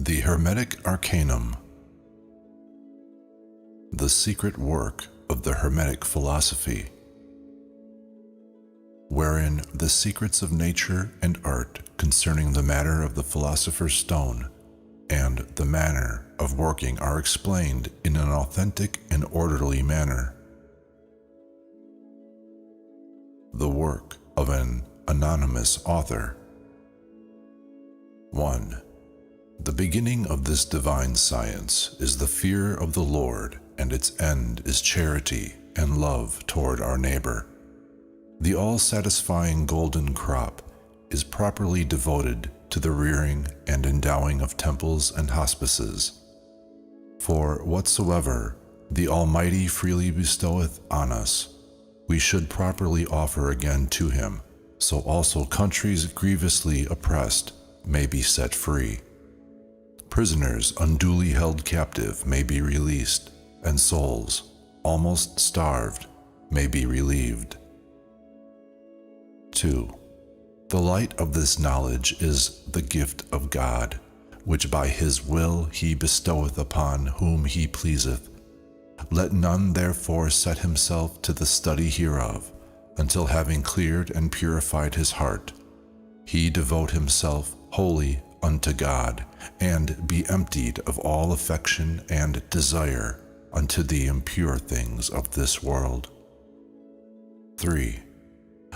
The Hermetic Arcanum. The secret work of the Hermetic philosophy, wherein the secrets of nature and art concerning the matter of the philosopher's stone and the manner of working are explained in an authentic and orderly manner. The work of an anonymous author. 1. The beginning of this divine science is the fear of the Lord, and its end is charity and love toward our neighbor. The all-satisfying golden crop is properly devoted to the rearing and endowing of temples and hospices. For whatsoever the Almighty freely bestoweth on us, we should properly offer again to Him, so also countries grievously oppressed may be set free. Prisoners unduly held captive may be released, and souls, almost starved, may be relieved. 2. The light of this knowledge is the gift of God, which by His will He bestoweth upon whom He pleaseth. Let none therefore set himself to the study hereof, until having cleared and purified his heart, he devote himself wholly unto God, and be emptied of all affection and desire unto the impure things of this world. 3.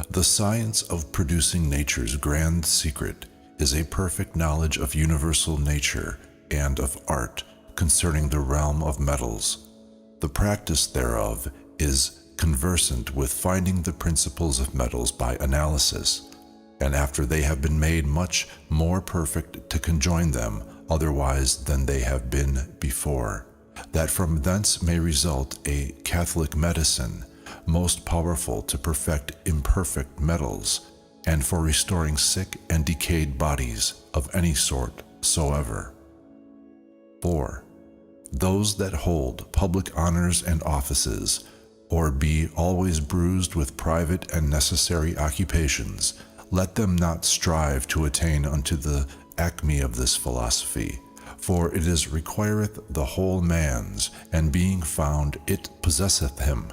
The science of producing nature's grand secret is a perfect knowledge of universal nature and of art concerning the realm of metals. The practice thereof is conversant with finding the principles of metals by analysis, and after they have been made much more perfect, to conjoin them otherwise than they have been before, that from thence may result a Catholic medicine, most powerful to perfect imperfect metals, and for restoring sick and decayed bodies of any sort soever. 4. Those that hold public honors and offices, or be always bruised with private and necessary occupations, let them not strive to attain unto the acme of this philosophy, for it is requireth the whole man's, and being found it possesseth him,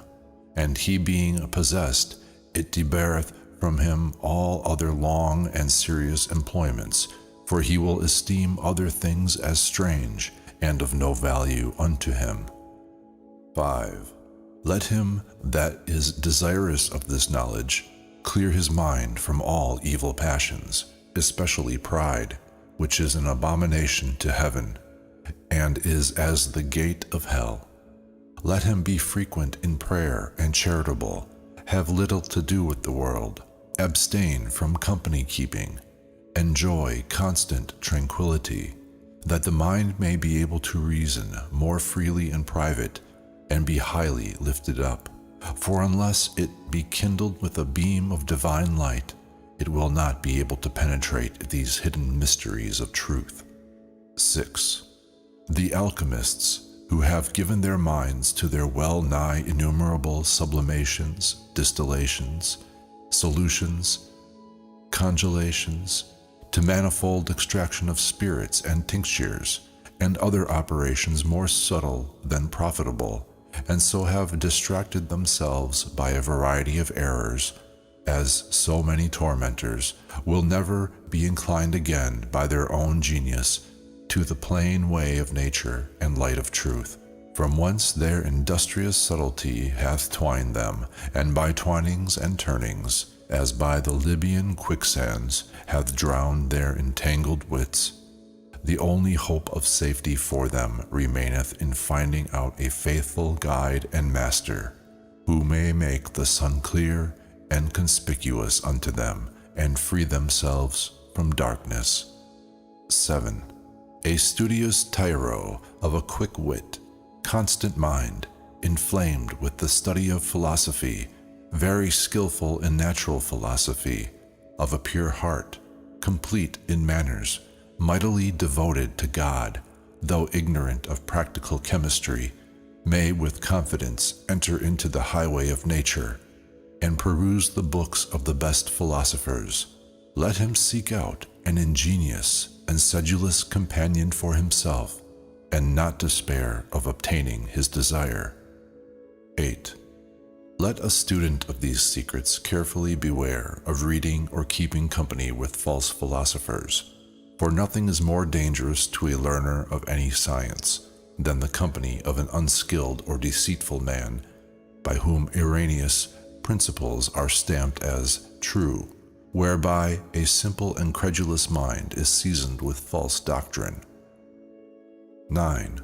and he being possessed, it debarreth from him all other long and serious employments, for he will esteem other things as strange, and of no value unto him. 5. Let him that is desirous of this knowledge clear his mind from all evil passions, especially pride, which is an abomination to heaven, and is as the gate of hell. Let him be frequent in prayer and charitable, have little to do with the world, abstain from company keeping, enjoy constant tranquility, that the mind may be able to reason more freely in private, and be highly lifted up. For unless it be kindled with a beam of divine light, it will not be able to penetrate these hidden mysteries of truth. 6. The alchemists, who have given their minds to their well-nigh innumerable sublimations, distillations, solutions, congelations, to manifold extraction of spirits and tinctures, and other operations more subtle than profitable, and so have distracted themselves by a variety of errors, as so many tormentors, will never be inclined again by their own genius to the plain way of nature and light of truth, from whence their industrious subtlety hath twined them, and by twinings and turnings, as by the Libyan quicksands, hath drowned their entangled wits. The only hope of safety for them remaineth in finding out a faithful guide and master, who may make the sun clear and conspicuous unto them, and free themselves from darkness. 7. A studious tyro of a quick wit, constant mind, inflamed with the study of philosophy, very skillful in natural philosophy, of a pure heart, complete in manners, mightily devoted to God, though ignorant of practical chemistry, may with confidence enter into the highway of nature, and peruse the books of the best philosophers. Let him seek out an ingenious and sedulous companion for himself, and not despair of obtaining his desire. 8. Let a student of these secrets carefully beware of reading or keeping company with false philosophers, for nothing is more dangerous to a learner of any science than the company of an unskilled or deceitful man, by whom erroneous principles are stamped as true, whereby a simple and credulous mind is seasoned with false doctrine. 9.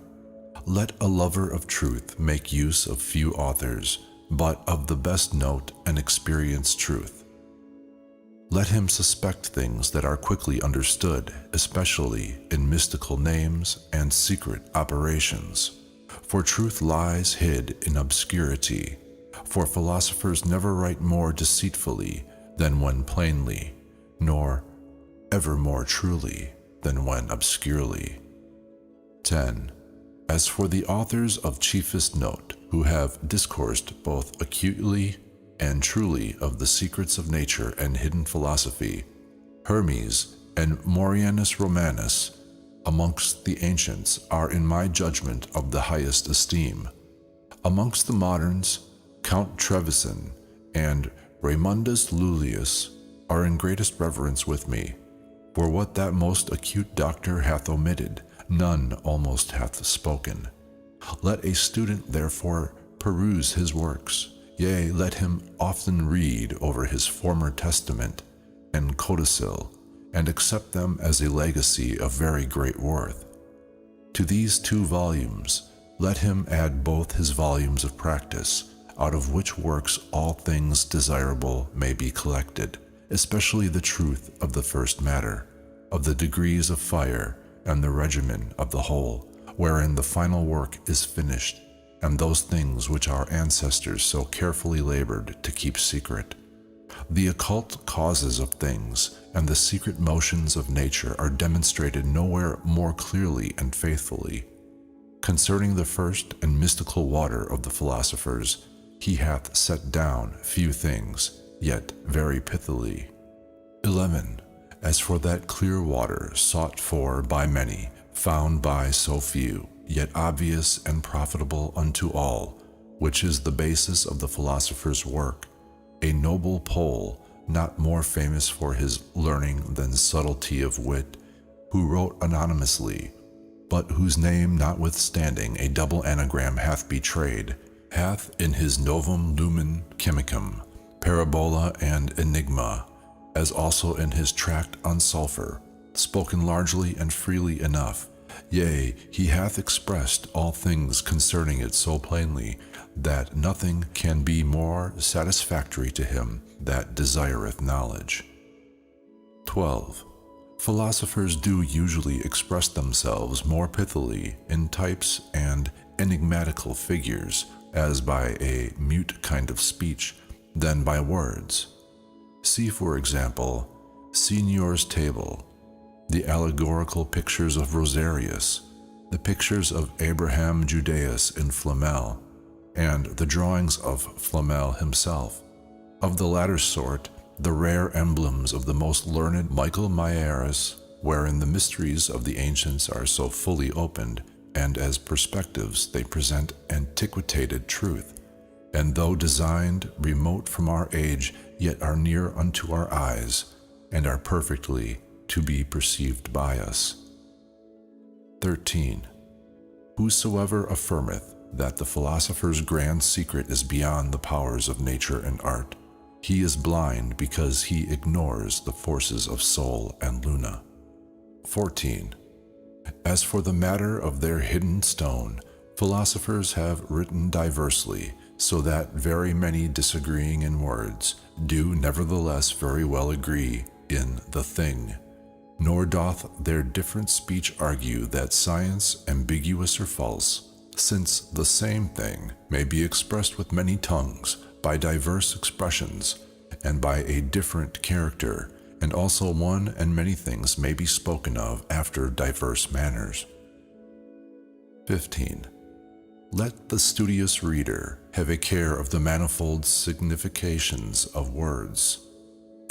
Let a lover of truth make use of few authors, but of the best note and experienced truth. Let him suspect things that are quickly understood, especially in mystical names and secret operations. For truth lies hid in obscurity, for philosophers never write more deceitfully than when plainly, nor ever more truly than when obscurely. 10. As for the authors of chiefest note, who have discoursed both acutely and truly of the secrets of nature and hidden philosophy, Hermes and Morianus Romanus amongst the ancients are in my judgment of the highest esteem. Amongst the moderns, Count Trevisan and Raymundus Lullius are in greatest reverence with me, for what that most acute doctor hath omitted, none almost hath spoken. Let a student therefore peruse his works, yea, let him often read over his former testament and codicil, and accept them as a legacy of very great worth. To these 2 volumes let him add both his volumes of practice, out of which works all things desirable may be collected, especially the truth of the first matter, of the degrees of fire, and the regimen of the whole, wherein the final work is finished, and those things which our ancestors so carefully labored to keep secret. The occult causes of things and the secret motions of nature are demonstrated nowhere more clearly and faithfully. Concerning the first and mystical water of the philosophers, he hath set down few things, yet very pithily. 11. As for that clear water sought for by many, found by so few, yet obvious and profitable unto all, which is the basis of the philosopher's work, a noble Pole, not more famous for his learning than subtlety of wit, who wrote anonymously, but whose name notwithstanding a double anagram hath betrayed, hath in his Novum Lumen Chemicum, Parabola and Enigma, as also in his tract on sulfur, spoken largely and freely enough, yea, he hath expressed all things concerning it so plainly, that nothing can be more satisfactory to him that desireth knowledge. 12. Philosophers do usually express themselves more pithily in types and enigmatical figures, as by a mute kind of speech, than by words. See, for example, Signor's Table, the allegorical pictures of Rosarius, the pictures of Abraham Judaeus in Flamel, and the drawings of Flamel himself. Of the latter sort, the rare emblems of the most learned Michael Maieris, wherein the mysteries of the ancients are so fully opened, and as perspectives they present antiquated truth, and though designed remote from our age, yet are near unto our eyes, and are perfectly to be perceived by us. 13. Whosoever affirmeth that the philosopher's grand secret is beyond the powers of nature and art, he is blind because he ignores the forces of Sol and Luna. 14. As for the matter of their hidden stone, philosophers have written diversely, so that very many disagreeing in words do nevertheless very well agree in the thing. Nor doth their different speech argue that science ambiguous or false, since the same thing may be expressed with many tongues, by diverse expressions, and by a different character, and also one and many things may be spoken of after diverse manners. 15. Let the studious reader have a care of the manifold significations of words,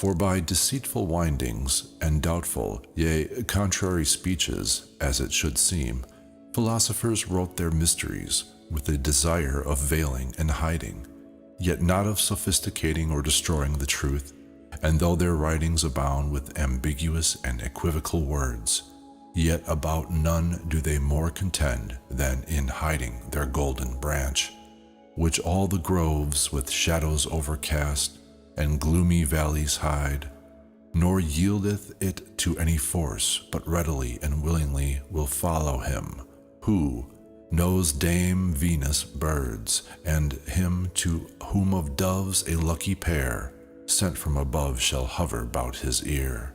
For by deceitful windings and doubtful, yea, contrary speeches, as it should seem, philosophers wrote their mysteries with a desire of veiling and hiding, yet not of sophisticating or destroying the truth. And though their writings abound with ambiguous and equivocal words, yet about none do they more contend than in hiding their golden branch, which all the groves with shadows overcast and gloomy valleys hide, nor yieldeth it to any force, but readily and willingly will follow him, who knows Dame Venus' birds, and him to whom of doves a lucky pair, sent from above, shall hover about his ear.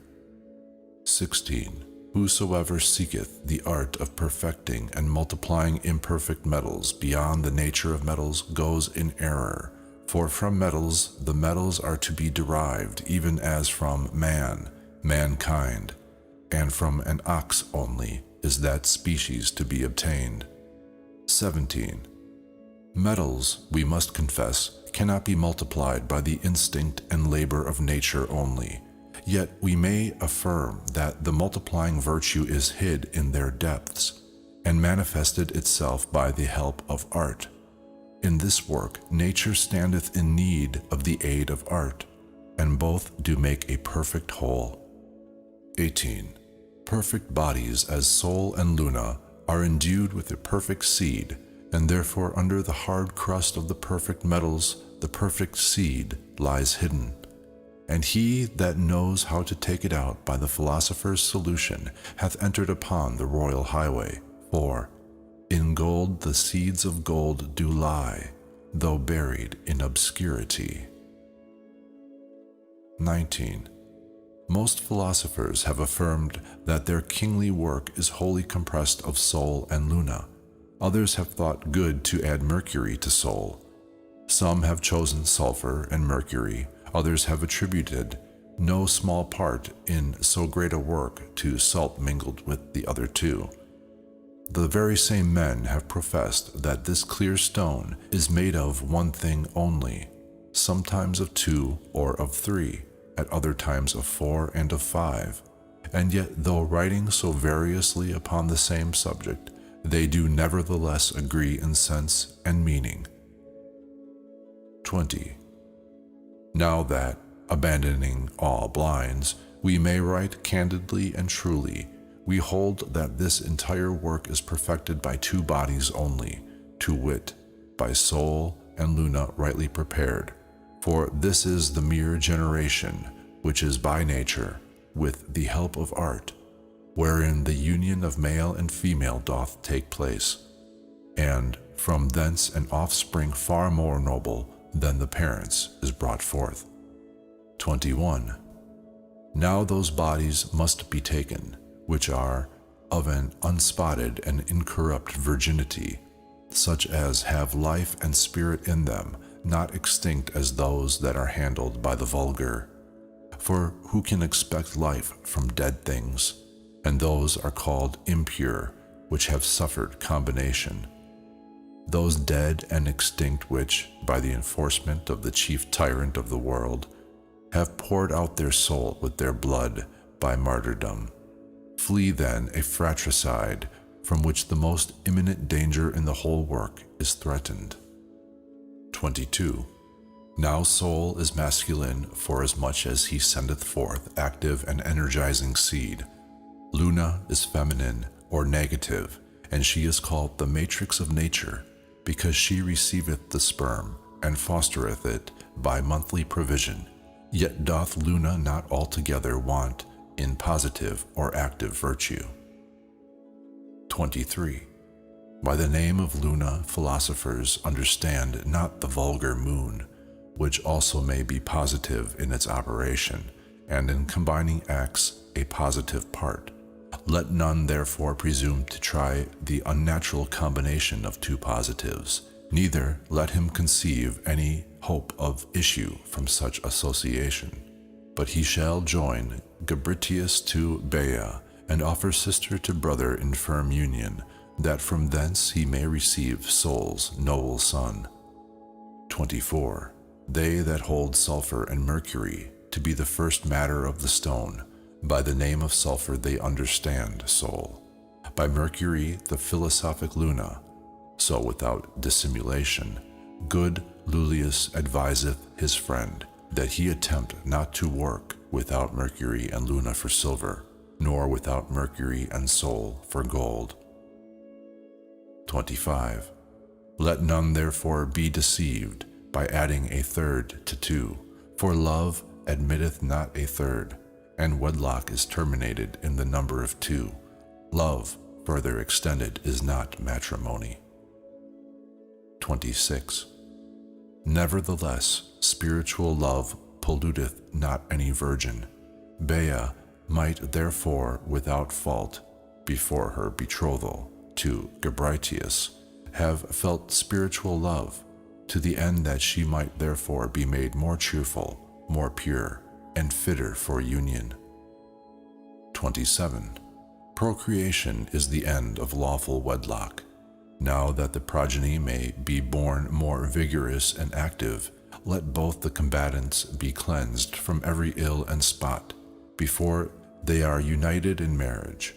16. Whosoever seeketh the art of perfecting and multiplying imperfect metals beyond the nature of metals goes in error, for from metals the metals are to be derived, even as from mankind, and from an ox only is that species to be obtained. 17. Metals, we must confess, cannot be multiplied by the instinct and labor of nature only, yet we may affirm that the multiplying virtue is hid in their depths, and manifested itself by the help of art. In this work, nature standeth in need of the aid of art, and both do make a perfect whole. 18. Perfect bodies as Sol and Luna are endued with a perfect seed, and therefore under the hard crust of the perfect metals the perfect seed lies hidden. And he that knows how to take it out by the philosopher's solution hath entered upon the royal highway. For in gold the seeds of gold do lie, though buried in obscurity. 19. Most philosophers have affirmed that their kingly work is wholly compressed of Sol and Luna. Others have thought good to add Mercury to Sol. Some have chosen sulfur and mercury. Others have attributed no small part in so great a work to salt mingled with the other two. The very same men have professed that this clear stone is made of one thing only, sometimes of two or of three, at other times of four and of five, and yet though writing so variously upon the same subject, they do nevertheless agree in sense and meaning. 20. Now that, abandoning all blinds, we may write candidly and truly, we hold that this entire work is perfected by two bodies only, to wit, by Sol and Luna rightly prepared. For this is the mere generation, which is by nature, with the help of art, wherein the union of male and female doth take place, and from thence an offspring far more noble than the parents is brought forth. 21. Now those bodies must be taken, which are of an unspotted and incorrupt virginity, such as have life and spirit in them, not extinct as those that are handled by the vulgar. For who can expect life from dead things? And those are called impure, which have suffered combination. Those dead and extinct which, by the enforcement of the chief tyrant of the world, have poured out their soul with their blood by martyrdom. Flee then a fratricide from which the most imminent danger in the whole work is threatened. 22. Now Sol is masculine forasmuch as he sendeth forth active and energizing seed. Luna is feminine or negative, and she is called the matrix of nature, because she receiveth the sperm and fostereth it by monthly provision. Yet doth Luna not altogether want in positive or active virtue. 23. By the name of Luna philosophers understand not the vulgar moon, which also may be positive in its operation, and in combining acts a positive part. Let none therefore presume to try the unnatural combination of two positives, neither let him conceive any hope of issue from such association. But he shall join Gabritius to Bea, and offer sister to brother in firm union, that from thence he may receive Sol's noble son. 24. They that hold sulfur and mercury to be the first matter of the stone. By the name of sulfur they understand soul. By Mercury the philosophic Luna. So without dissimulation, good Lullius adviseth his friend, that he attempt not to work without Mercury and Luna for silver, nor without Mercury and soul for gold. 25. Let none therefore be deceived by adding a third to two, for love admitteth not a third, and wedlock is terminated in the number of two. Love, further extended, is not matrimony. 26. Nevertheless, spiritual love polluteth not any virgin. Bea might therefore without fault, before her betrothal to Gabritius, have felt spiritual love, to the end that she might therefore be made more cheerful, more pure, and fitter for union. 27. Procreation is the end of lawful wedlock. Now that the progeny may be born more vigorous and active, let both the combatants be cleansed from every ill and spot, before they are united in marriage.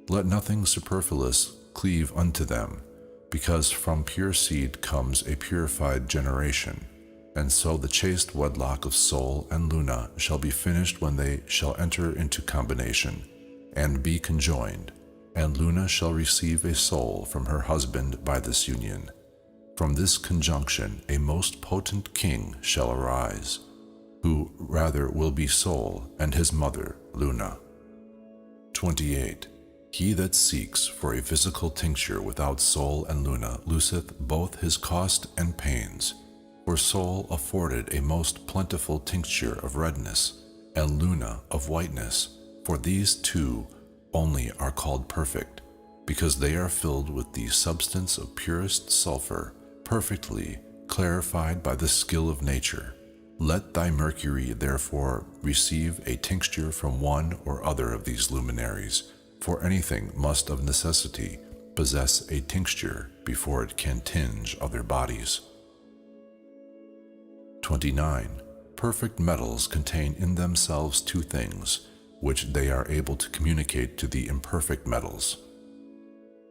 Let nothing superfluous cleave unto them, because from pure seed comes a purified generation, and so the chaste wedlock of Sol and Luna shall be finished when they shall enter into combination, and be conjoined, and Luna shall receive a soul from her husband by this union. From this conjunction a most potent king shall arise, who rather will be Sol and his mother Luna. 28. He that seeks for a physical tincture without Sol and Luna loseth both his cost and pains, for Sol afforded a most plentiful tincture of redness, and Luna of whiteness, for these two only are called perfect, because they are filled with the substance of purest sulfur, perfectly clarified by the skill of nature. Let thy Mercury therefore receive a tincture from one or other of these luminaries, for anything must of necessity possess a tincture before it can tinge other bodies. 29. Perfect metals contain in themselves two things, which they are able to communicate to the imperfect metals: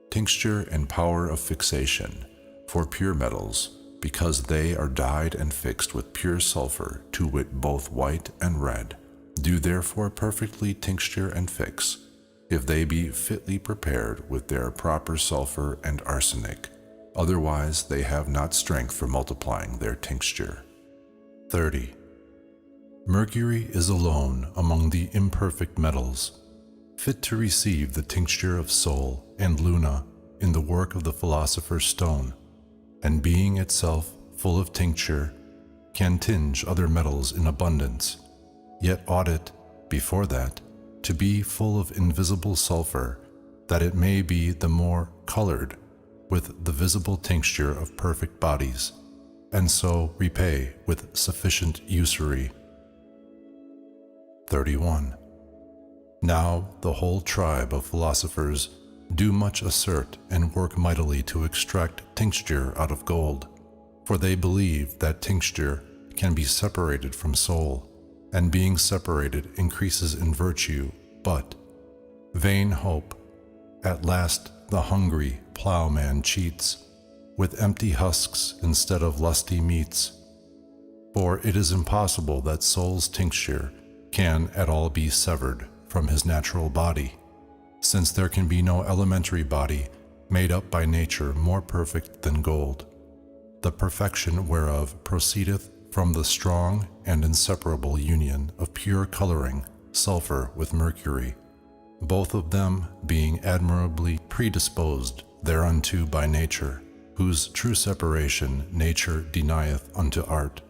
tincture and power of fixation. For pure metals, because they are dyed and fixed with pure sulfur, to wit both white and red, do therefore perfectly tincture and fix, if they be fitly prepared with their proper sulfur and arsenic. Otherwise they have not strength for multiplying their tincture. 30. Mercury is alone among the imperfect metals, fit to receive the tincture of Sol and Luna in the work of the philosopher's stone, and being itself full of tincture, can tinge other metals in abundance, yet ought it, before that, to be full of invisible sulfur, that it may be the more colored with the visible tincture of perfect bodies, and so repay with sufficient usury. 31. Now the whole tribe of philosophers do much assert and work mightily to extract tincture out of gold, for they believe that tincture can be separated from soul, and being separated increases in virtue, but vain hope, at last the hungry plowman cheats, with empty husks instead of lusty meats. For it is impossible that soul's tincture can at all be severed from his natural body, since there can be no elementary body made up by nature more perfect than gold, the perfection whereof proceedeth from the strong and inseparable union of pure coloring sulfur with mercury, both of them being admirably predisposed thereunto by nature, whose true separation nature denieth unto art.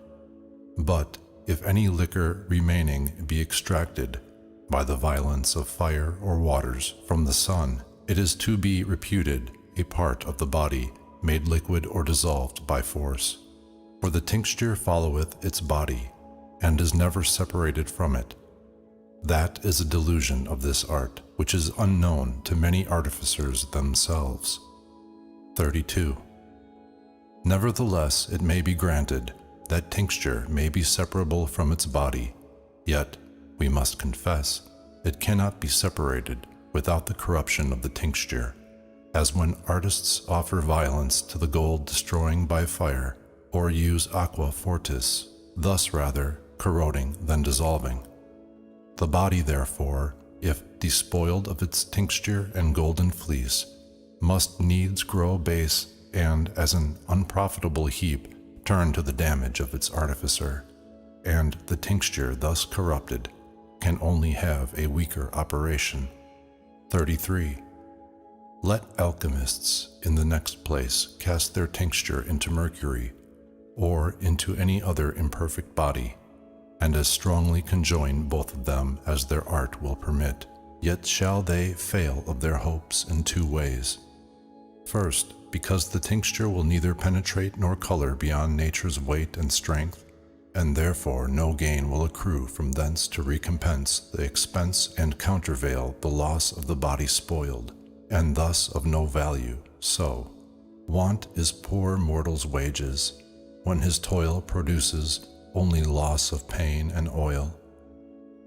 But if any liquor remaining be extracted by the violence of fire or waters from the sun, it is to be reputed a part of the body made liquid or dissolved by force. For the tincture followeth its body, and is never separated from it. That is a delusion of this art, which is unknown to many artificers themselves. 32. Nevertheless, it may be granted that tincture may be separable from its body, Yet, we must confess, it cannot be separated without the corruption of the tincture, as when artists offer violence to the gold destroying by fire, or use aqua fortis, thus rather corroding than dissolving. The body, therefore, if despoiled of its tincture and golden fleece, must needs grow base and, as an unprofitable heap, turn to the damage of its artificer, and the tincture thus corrupted can only have a weaker operation. 33. Let alchemists in the next place cast their tincture into mercury, or into any other imperfect body, and as strongly conjoin both of them as their art will permit, yet shall they fail of their hopes in two ways. First, because the tincture will neither penetrate nor color beyond nature's weight and strength, and therefore no gain will accrue from thence to recompense the expense and countervail the loss of the body spoiled, and thus of no value. So, want is poor mortal's wages, when his toil produces only loss of pain and oil.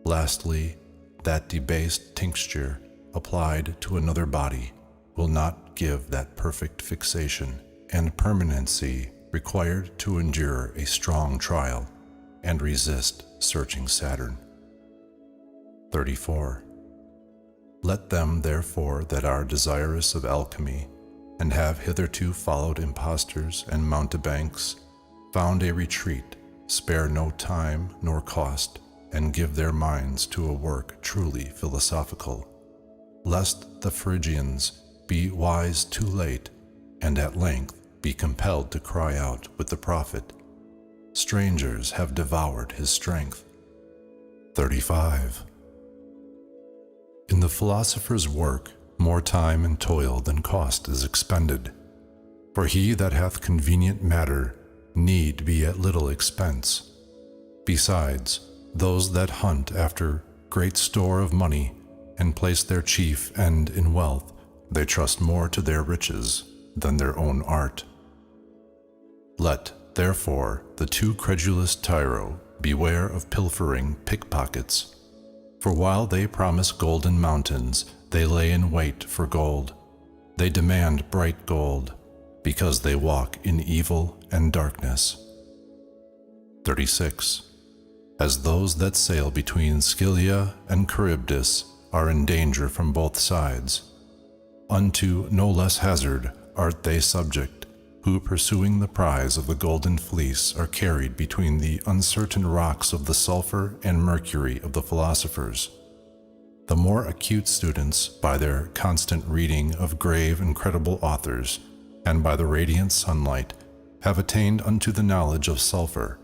Lastly, that debased tincture applied to another body will not give that perfect fixation and permanency required to endure a strong trial and resist searching Saturn. 34. Let them, therefore, that are desirous of alchemy, and have hitherto followed impostors and mountebanks, found a retreat, spare no time nor cost, and give their minds to a work truly philosophical, lest the Phrygians be wise too late, and at length be compelled to cry out with the prophet, "Strangers have devoured his strength." 35. In the philosopher's work, more time and toil than cost is expended, for he that hath convenient matter need be at little expense. Besides, those that hunt after great store of money and place their chief end in wealth, they trust more to their riches than their own art. Let, therefore, the too credulous tyro beware of pilfering pickpockets, for while they promise golden mountains, they lay in wait for gold. They demand bright gold, because they walk in evil and darkness. 36. As those that sail between Scylla and Charybdis are in danger from both sides, unto no less hazard art they subject, who pursuing the prize of the golden fleece are carried between the uncertain rocks of the sulfur and mercury of the philosophers. The more acute students, by their constant reading of grave and credible authors, and by the radiant sunlight, have attained unto the knowledge of sulfur,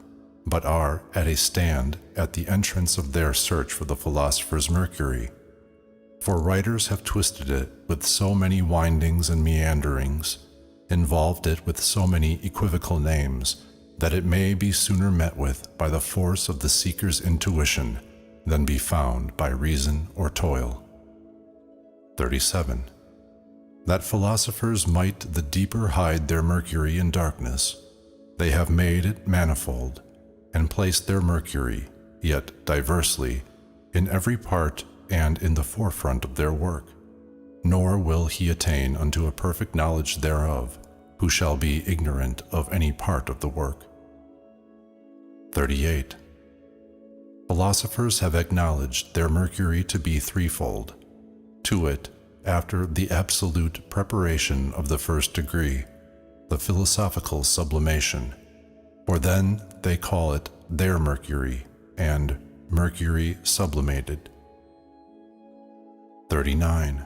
but are at a stand at the entrance of their search for the philosopher's mercury. For writers have twisted it with so many windings and meanderings, involved it with so many equivocal names, that it may be sooner met with by the force of the seeker's intuition than be found by reason or toil. 37. That philosophers might the deeper hide their mercury in darkness, they have made it manifold, and placed their mercury, yet diversely, in every part and in the forefront of their work. Nor will he attain unto a perfect knowledge thereof, who shall be ignorant of any part of the work. 38. Philosophers have acknowledged their mercury to be threefold, to wit, after the absolute preparation of the first degree, the philosophical sublimation, for then they call it their mercury, and mercury sublimated. 39.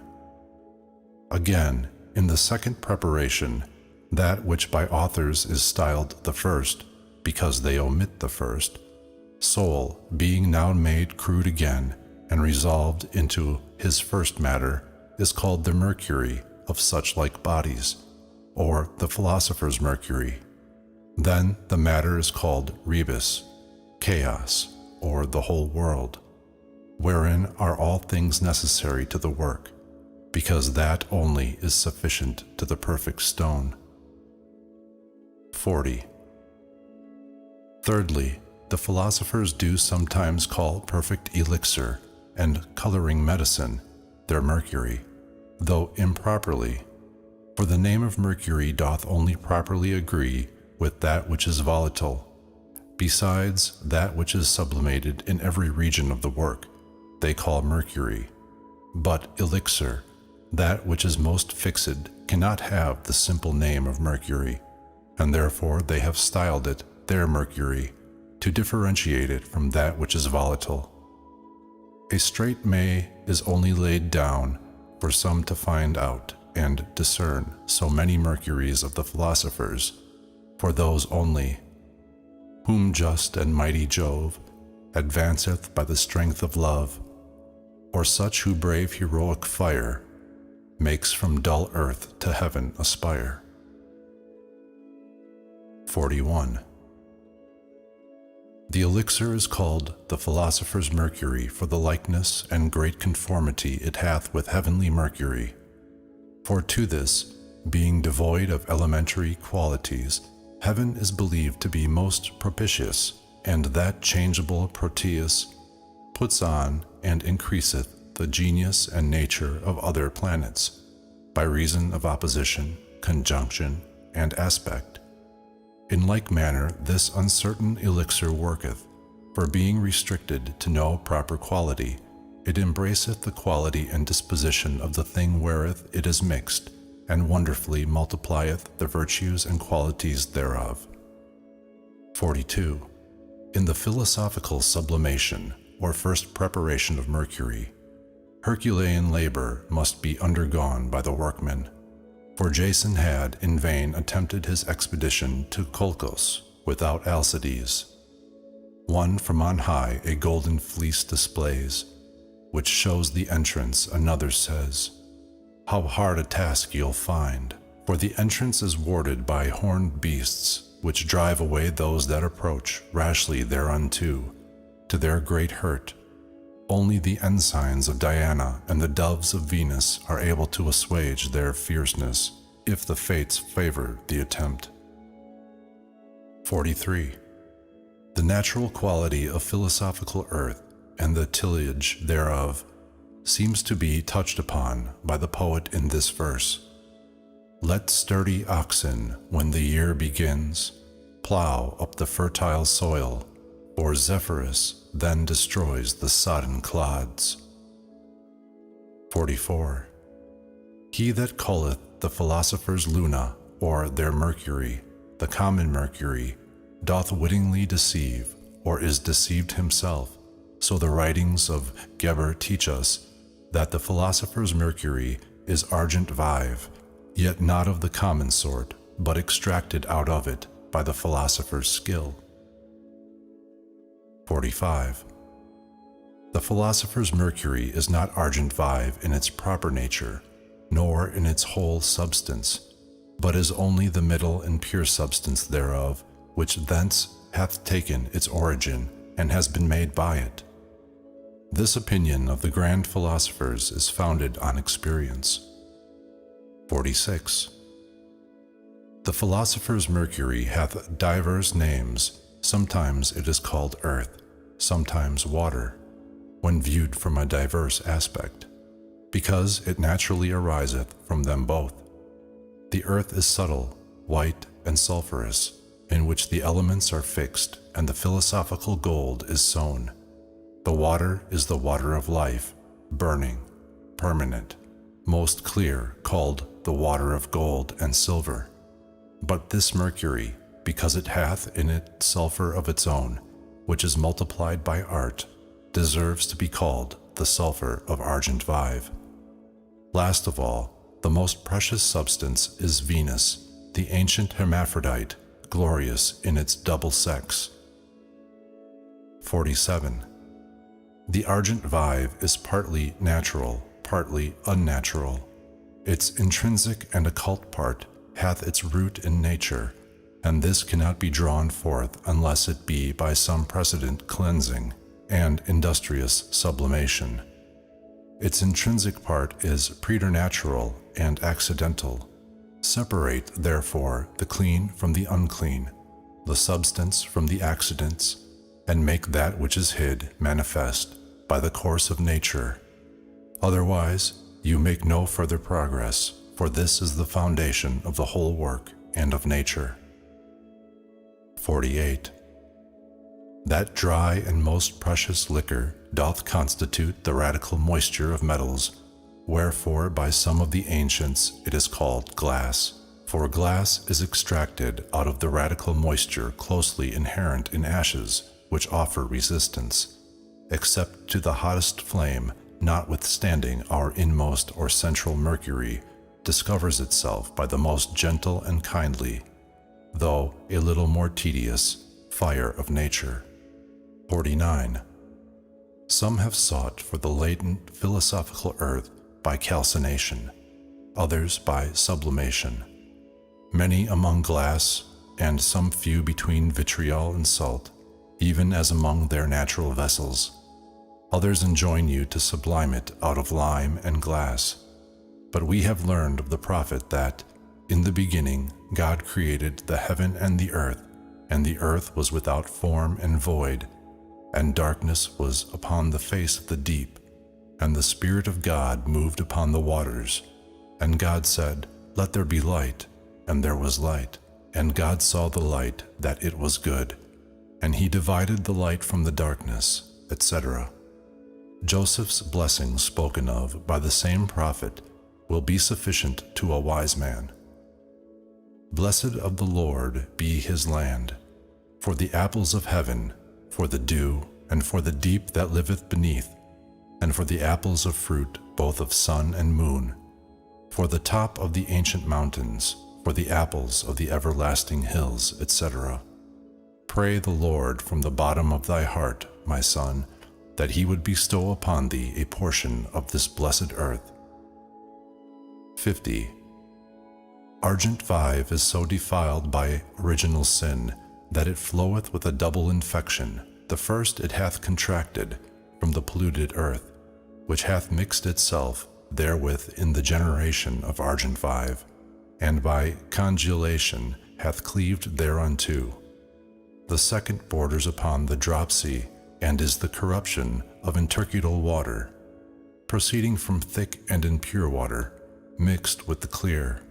Again, in the second preparation, that which by authors is styled the first, because they omit the first, soul being now made crude again, and resolved into his first matter, is called the mercury of such like bodies, or the philosopher's mercury. Then the matter is called rebus, chaos, or the whole world, wherein are all things necessary to the work, because that only is sufficient to the perfect stone. 40. Thirdly, the philosophers do sometimes call perfect elixir and coloring medicine their mercury, though improperly. For the name of mercury doth only properly agree with that which is volatile. Besides that which is sublimated in every region of the work, they call mercury. But elixir, that which is most fixed, cannot have the simple name of mercury, and therefore they have styled it their mercury, to differentiate it from that which is volatile. A straight May is only laid down for some to find out and discern so many mercuries of the philosophers, for those only, whom just and mighty Jove advanceth by the strength of love, or such who brave heroic fire, makes from dull earth to heaven aspire. 41. The elixir is called the philosopher's mercury for the likeness and great conformity it hath with heavenly mercury. For to this, being devoid of elementary qualities, heaven is believed to be most propitious, and that changeable Proteus puts on and increaseth the genius and nature of other planets, by reason of opposition, conjunction, and aspect. In like manner this uncertain elixir worketh, for being restricted to no proper quality, it embraceth the quality and disposition of the thing wherewith it is mixed, and wonderfully multiplieth the virtues and qualities thereof. 42. In the philosophical sublimation, or first preparation of mercury, Herculean labor must be undergone by the workmen. For Jason had in vain attempted his expedition to Colchos without Alcides. One from on high a golden fleece displays, which shows the entrance. Another says, "How hard a task you'll find, for the entrance is warded by horned beasts, which drive away those that approach rashly thereunto, to their great hurt. Only the ensigns of Diana and the doves of Venus are able to assuage their fierceness, if the fates favor the attempt." 43. The natural quality of philosophical earth and the tillage thereof seems to be touched upon by the poet in this verse. Let sturdy oxen, when the year begins, plow up the fertile soil, or Zephyrus then destroys the sodden clods. 44. He that calleth the philosophers Luna, or their mercury, the common mercury, doth wittingly deceive, or is deceived himself. So the writings of Geber teach us that the philosopher's mercury is argent vive, yet not of the common sort, but extracted out of it by the philosopher's skill. 45. The philosopher's mercury is not argent vive in its proper nature, nor in its whole substance, but is only the middle and pure substance thereof, which thence hath taken its origin, and has been made by it. This opinion of the grand philosophers is founded on experience. 46. The philosopher's mercury hath divers names. Sometimes it is called earth, sometimes water, when viewed from a diverse aspect, because it naturally ariseth from them both. The earth is subtle, white, and sulphurous, in which the elements are fixed, and the philosophical gold is sown. The water is the water of life, burning, permanent, most clear, called the water of gold and silver. But this mercury, because it hath in it sulphur of its own, which is multiplied by art, deserves to be called the sulphur of argent vive. Last of all, the most precious substance is Venus, the ancient hermaphrodite, glorious in its double sex. 47. The argent vive is partly natural, partly unnatural. Its intrinsic and occult part hath its root in nature, and this cannot be drawn forth unless it be by some precedent cleansing and industrious sublimation. Its intrinsic part is preternatural and accidental. Separate, therefore, the clean from the unclean, the substance from the accidents, and make that which is hid manifest by the course of nature. Otherwise, you make no further progress, for this is the foundation of the whole work and of nature. 48. That dry and most precious liquor doth constitute the radical moisture of metals, wherefore by some of the ancients it is called glass. For glass is extracted out of the radical moisture closely inherent in ashes, which offer resistance, except to the hottest flame, notwithstanding our inmost or central mercury discovers itself by the most gentle and kindly, though a little more tedious, fire of nature. 49. Some have sought for the latent philosophical earth by calcination, others by sublimation, many among glass, and some few between vitriol and salt, even as among their natural vessels. Others enjoin you to sublime it out of lime and glass. But we have learned of the prophet that, in the beginning, God created the heaven and the earth was without form and void, and darkness was upon the face of the deep, and the Spirit of God moved upon the waters. And God said, Let there be light, and there was light. And God saw the light, that it was good. And he divided the light from the darkness, etc. Joseph's blessing spoken of by the same prophet will be sufficient to a wise man. Blessed of the Lord be his land, for the apples of heaven, for the dew, and for the deep that liveth beneath, and for the apples of fruit both of sun and moon, for the top of the ancient mountains, for the apples of the everlasting hills, etc. Pray the Lord from the bottom of thy heart, my son, that he would bestow upon thee a portion of this blessed earth. 50. Argent 5 is so defiled by original sin that it floweth with a double infection. The first it hath contracted from the polluted earth, which hath mixed itself therewith in the generation of Argent 5, and by congelation hath cleaved thereunto. The second borders upon the dropsy, and is the corruption of intercudal water, proceeding from thick and impure water, mixed with the clear,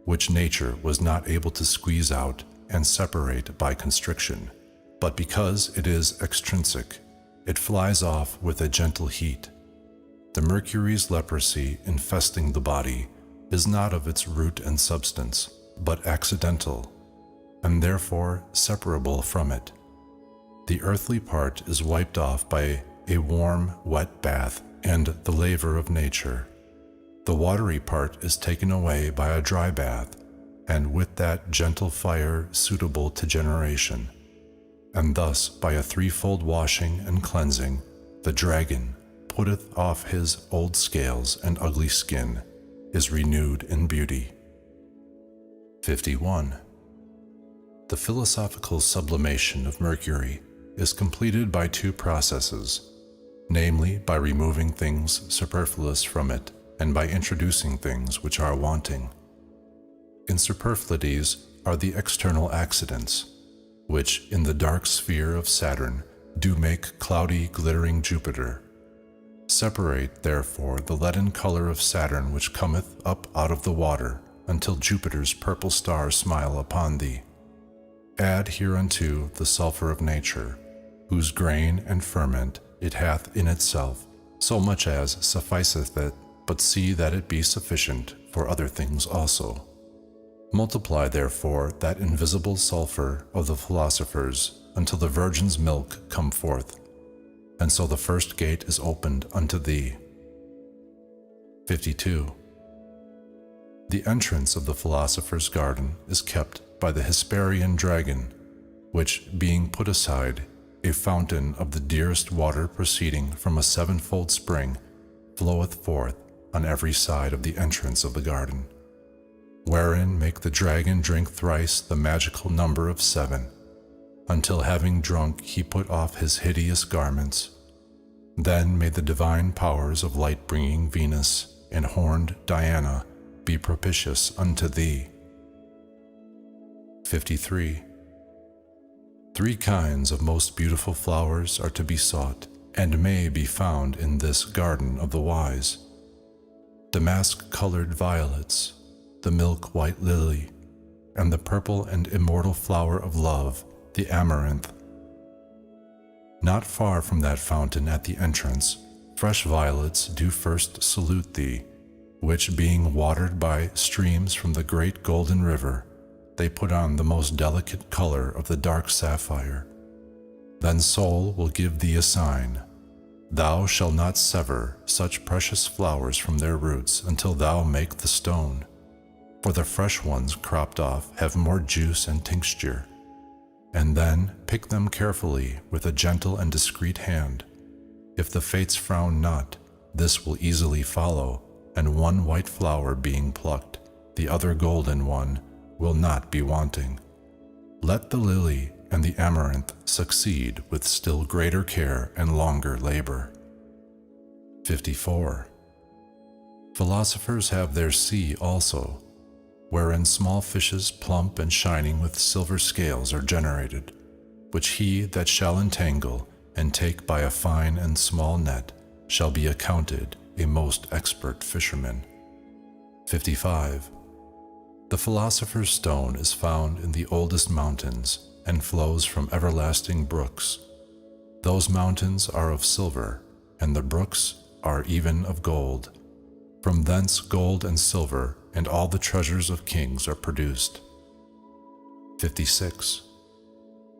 which nature was not able to squeeze out and separate by constriction, but because it is extrinsic, it flies off with a gentle heat. The mercury's leprosy infesting the body is not of its root and substance, but accidental, and therefore separable from it. The earthly part is wiped off by a warm, wet bath and the laver of nature. The watery part is taken away by a dry bath, and with that gentle fire suitable to generation. And thus, by a threefold washing and cleansing, the dragon putteth off his old scales and ugly skin, is renewed in beauty. 51. The philosophical sublimation of mercury is completed by two processes, namely by removing things superfluous from it and by introducing things which are wanting. In superfluities are the external accidents, which in the dark sphere of Saturn do make cloudy glittering Jupiter. Separate therefore the leaden color of Saturn which cometh up out of the water, until Jupiter's purple stars smile upon thee. Add hereunto the sulphur of nature, whose grain and ferment it hath in itself, so much as sufficeth it, but see that it be sufficient for other things also. Multiply therefore that invisible sulphur of the philosophers until the virgin's milk come forth, and so the first gate is opened unto thee. 52. The entrance of the philosopher's garden is kept by the Hesperian dragon, which, being put aside, a fountain of the dearest water proceeding from a sevenfold spring floweth forth on every side of the entrance of the garden, wherein make the dragon drink thrice the magical number of 7, until having drunk he put off his hideous garments. Then may the divine powers of light-bringing Venus and horned Diana be propitious unto thee. 53. 3 kinds of most beautiful flowers are to be sought, and may be found in this garden of the wise: damask-colored violets, the milk-white lily, and the purple and immortal flower of love, the amaranth. Not far from that fountain at the entrance, fresh violets do first salute thee, which being watered by streams from the great golden river, they put on the most delicate color of the dark sapphire. Then Sol will give thee a sign: thou shalt not sever such precious flowers from their roots until thou make the stone, for the fresh ones cropped off have more juice and tincture. And then pick them carefully with a gentle and discreet hand. If the fates frown not, this will easily follow, and one white flower being plucked, the other golden one will not be wanting. Let the lily and the amaranth succeed with still greater care and longer labor. 54. Philosophers have their sea also, wherein small fishes plump and shining with silver scales are generated, which he that shall entangle and take by a fine and small net shall be accounted a most expert fisherman. 55. The philosopher's stone is found in the oldest mountains and flows from everlasting brooks. Those mountains are of silver, and the brooks are even of gold. From thence gold and silver and all the treasures of kings are produced. 56.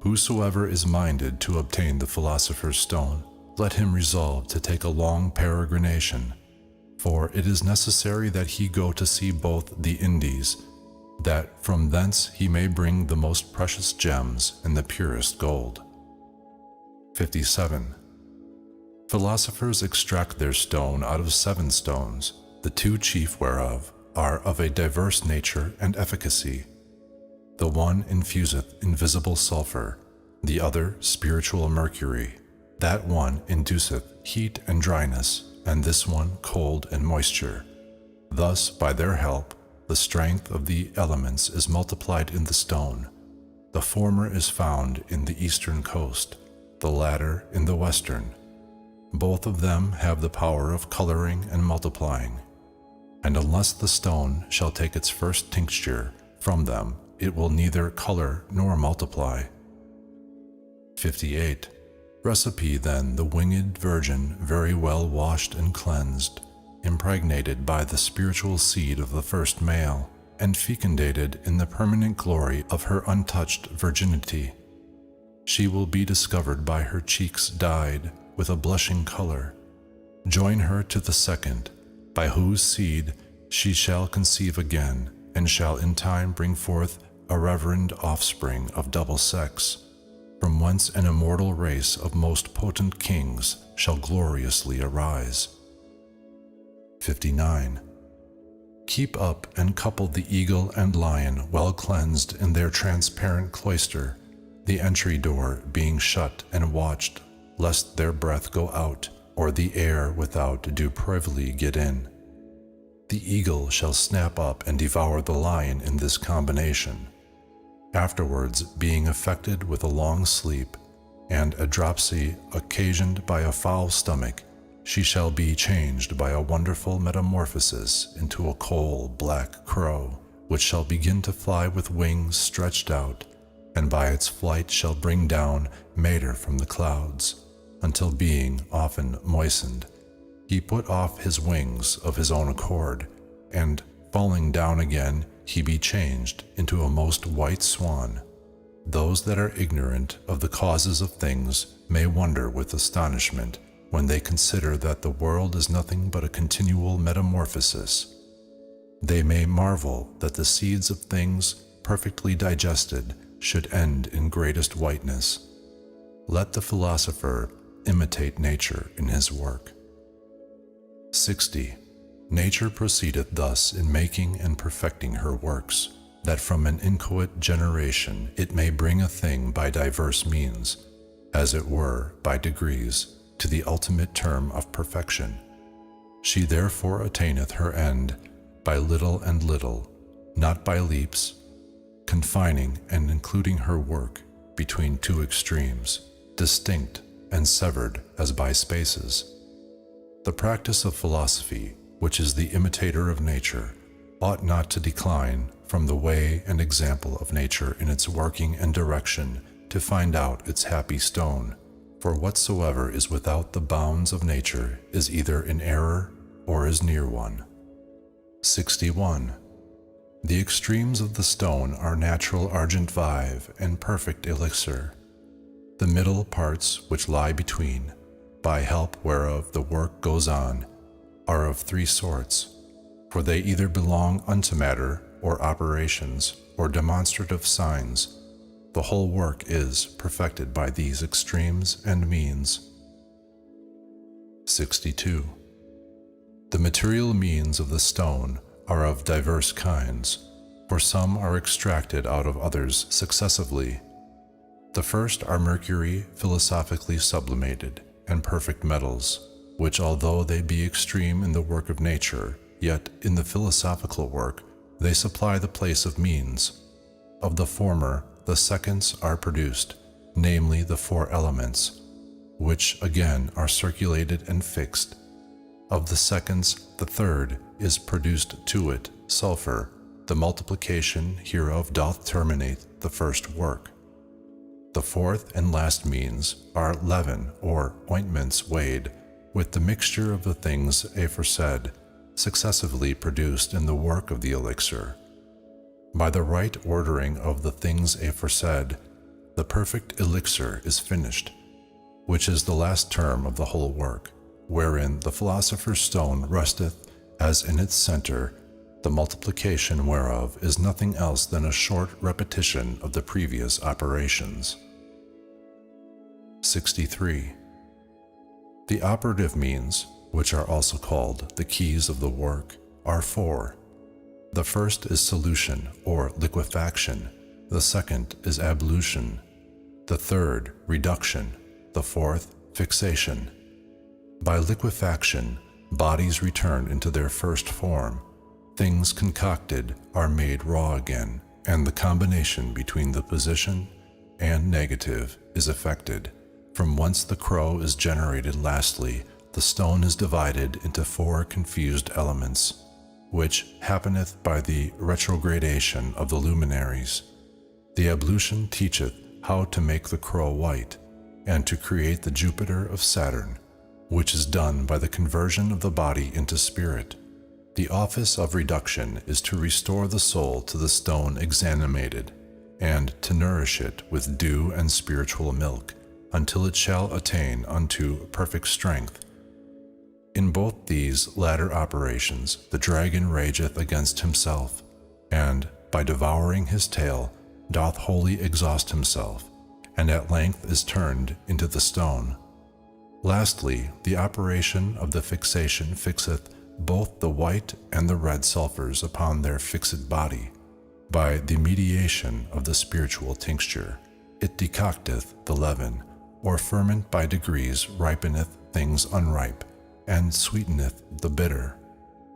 Whosoever is minded to obtain the philosopher's stone, let him resolve to take a long peregrination, for it is necessary that he go to see both the Indies, that from thence he may bring the most precious gems and the purest gold. 57. Philosophers extract their stone out of 7 stones, the 2 chief whereof are of a diverse nature and efficacy. The one infuseth invisible sulfur, the other spiritual mercury. That one induceth heat and dryness, and this one cold and moisture. Thus, by their help, the strength of the elements is multiplied in the stone. The former is found in the eastern coast, the latter in the western. Both of them have the power of coloring and multiplying, and unless the stone shall take its first tincture from them, it will neither color nor multiply. 58. Recipe then the winged virgin very well washed and cleansed, impregnated by the spiritual seed of the first male, and fecundated in the permanent glory of her untouched virginity. She will be discovered by her cheeks dyed with a blushing color. Join her to the second, by whose seed she shall conceive again, and shall in time bring forth a reverend offspring of double sex, from whence an immortal race of most potent kings shall gloriously arise. 59. Keep up and couple the eagle and lion well cleansed in their transparent cloister, the entry door being shut and watched, lest their breath go out, or the air without do privily get in. The eagle shall snap up and devour the lion in this combination. Afterwards, being affected with a long sleep, and a dropsy occasioned by a foul stomach, she shall be changed by a wonderful metamorphosis into a coal-black crow, which shall begin to fly with wings stretched out, and by its flight shall bring down matter from the clouds, until being often moistened, he put off his wings of his own accord, and falling down again, he be changed into a most white swan. Those that are ignorant of the causes of things may wonder with astonishment when they consider that the world is nothing but a continual metamorphosis. They may marvel that the seeds of things perfectly digested should end in greatest whiteness. Let the philosopher imitate nature in his work. 60. Nature proceedeth thus in making and perfecting her works, that from an inchoate generation it may bring a thing by diverse means, as it were by degrees, to the ultimate term of perfection. She therefore attaineth her end by little and little, not by leaps, confining and including her work between two extremes, distinct and severed as by spaces. The practice of philosophy, which is the imitator of nature, ought not to decline from the way and example of nature in its working and direction to find out its happy stone, for whatsoever is without the bounds of nature is either in error or is near one. 61. The extremes of the stone are natural argent vive and perfect elixir. The middle parts which lie between, by help whereof the work goes on, are of three sorts, for they either belong unto matter or operations or demonstrative signs. The whole work is perfected by these extremes and means. 62. The material means of the stone are of diverse kinds, for some are extracted out of others successively. The first are mercury philosophically sublimated, and perfect metals, which although they be extreme in the work of nature, yet in the philosophical work they supply the place of means. Of the former, the seconds are produced, namely the 4 elements, which again are circulated and fixed. Of the seconds, the third is produced to it, sulfur. The multiplication hereof doth terminate the first work. The fourth and last means are leaven or ointments weighed, with the mixture of the things aforesaid, successively produced in the work of the elixir. By the right ordering of the things aforesaid, the perfect elixir is finished, which is the last term of the whole work, wherein the philosopher's stone resteth as in its center, the multiplication whereof is nothing else than a short repetition of the previous operations. 63. The operative means, which are also called the keys of the work, are 4. The first is solution or liquefaction, the second is ablution, the third reduction, the fourth fixation. By liquefaction, bodies return into their first form, things concocted are made raw again, and the combination between the position and negative is effected, from whence the crow is generated. Lastly, the stone is divided into 4 confused elements, which happeneth by the retrogradation of the luminaries. The ablution teacheth how to make the crow white, and to create the Jupiter of Saturn, which is done by the conversion of the body into spirit. The office of reduction is to restore the soul to the stone exanimated, and to nourish it with dew and spiritual milk, until it shall attain unto perfect strength. In both these latter operations the dragon rageth against himself, and, by devouring his tail, doth wholly exhaust himself, and at length is turned into the stone. Lastly, the operation of the fixation fixeth both the white and the red sulfurs upon their fixed body. By the mediation of the spiritual tincture, it decocteth the leaven, or ferment by degrees ripeneth things unripe, and sweeteneth the bitter.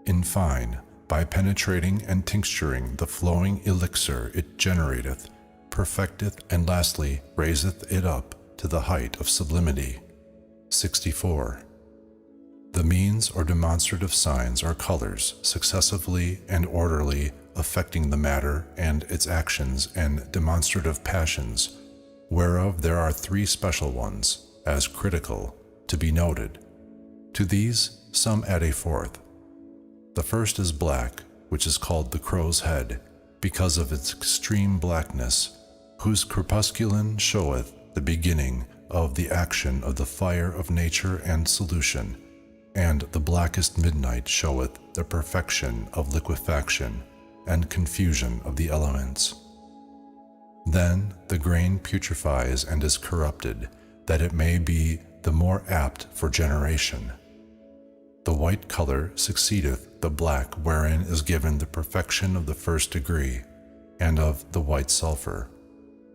In fine, by penetrating and tincturing the flowing elixir it generateth, perfecteth, and lastly raiseth it up to the height of sublimity. 64. The means or demonstrative signs are colors, successively and orderly affecting the matter and its actions, and demonstrative passions, whereof there are 3 special ones, as critical, to be noted. To these some add a 4th. The first is black, which is called the crow's head, because of its extreme blackness, whose crepusculin showeth the beginning of the action of the fire of nature and solution, and the blackest midnight showeth the perfection of liquefaction and confusion of the elements. Then the grain putrefies and is corrupted, that it may be the more apt for generation. The white color succeedeth the black, wherein is given the perfection of the first degree, and of the white sulfur.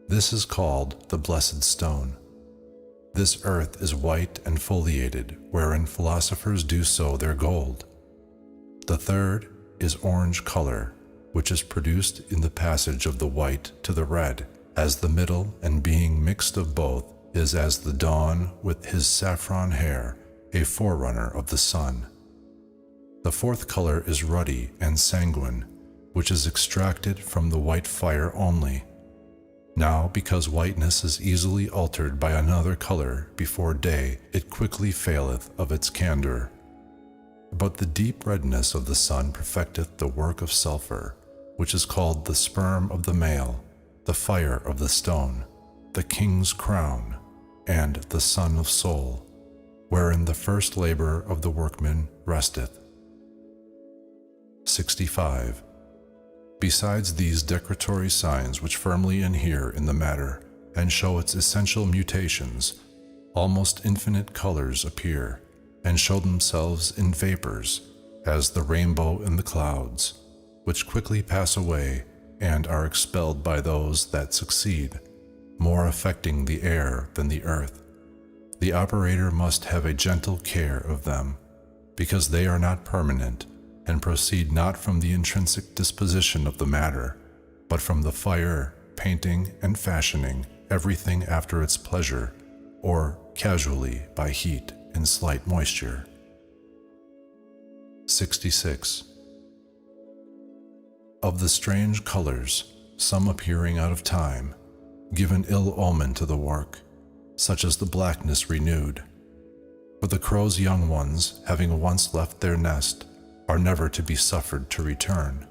This is called the blessed stone. This earth is white and foliated, wherein philosophers do sow their gold. The third is orange color, which is produced in the passage of the white to the red, as the middle and being mixed of both is as the dawn with his saffron hair, a forerunner of the sun. The fourth color is ruddy and sanguine, which is extracted from the white fire only. Now, because whiteness is easily altered by another color before day, it quickly faileth of its candor. But the deep redness of the sun perfecteth the work of sulphur, which is called the sperm of the male, the fire of the stone, the king's crown, and the sun of soul, wherein the first labor of the workman resteth. 65. Besides these decoratory signs which firmly inhere in the matter and show its essential mutations, almost infinite colors appear and show themselves in vapors, as the rainbow in the clouds, which quickly pass away and are expelled by those that succeed, more affecting the air than the earth. The operator must have a gentle care of them, because they are not permanent, and proceed not from the intrinsic disposition of the matter, but from the fire, painting and fashioning everything after its pleasure, or casually by heat and slight moisture. 66. Of the strange colors, some appearing out of time, give an ill omen to the work, such as the blackness renewed. For the crow's young ones, having once left their nest, are never to be suffered to return.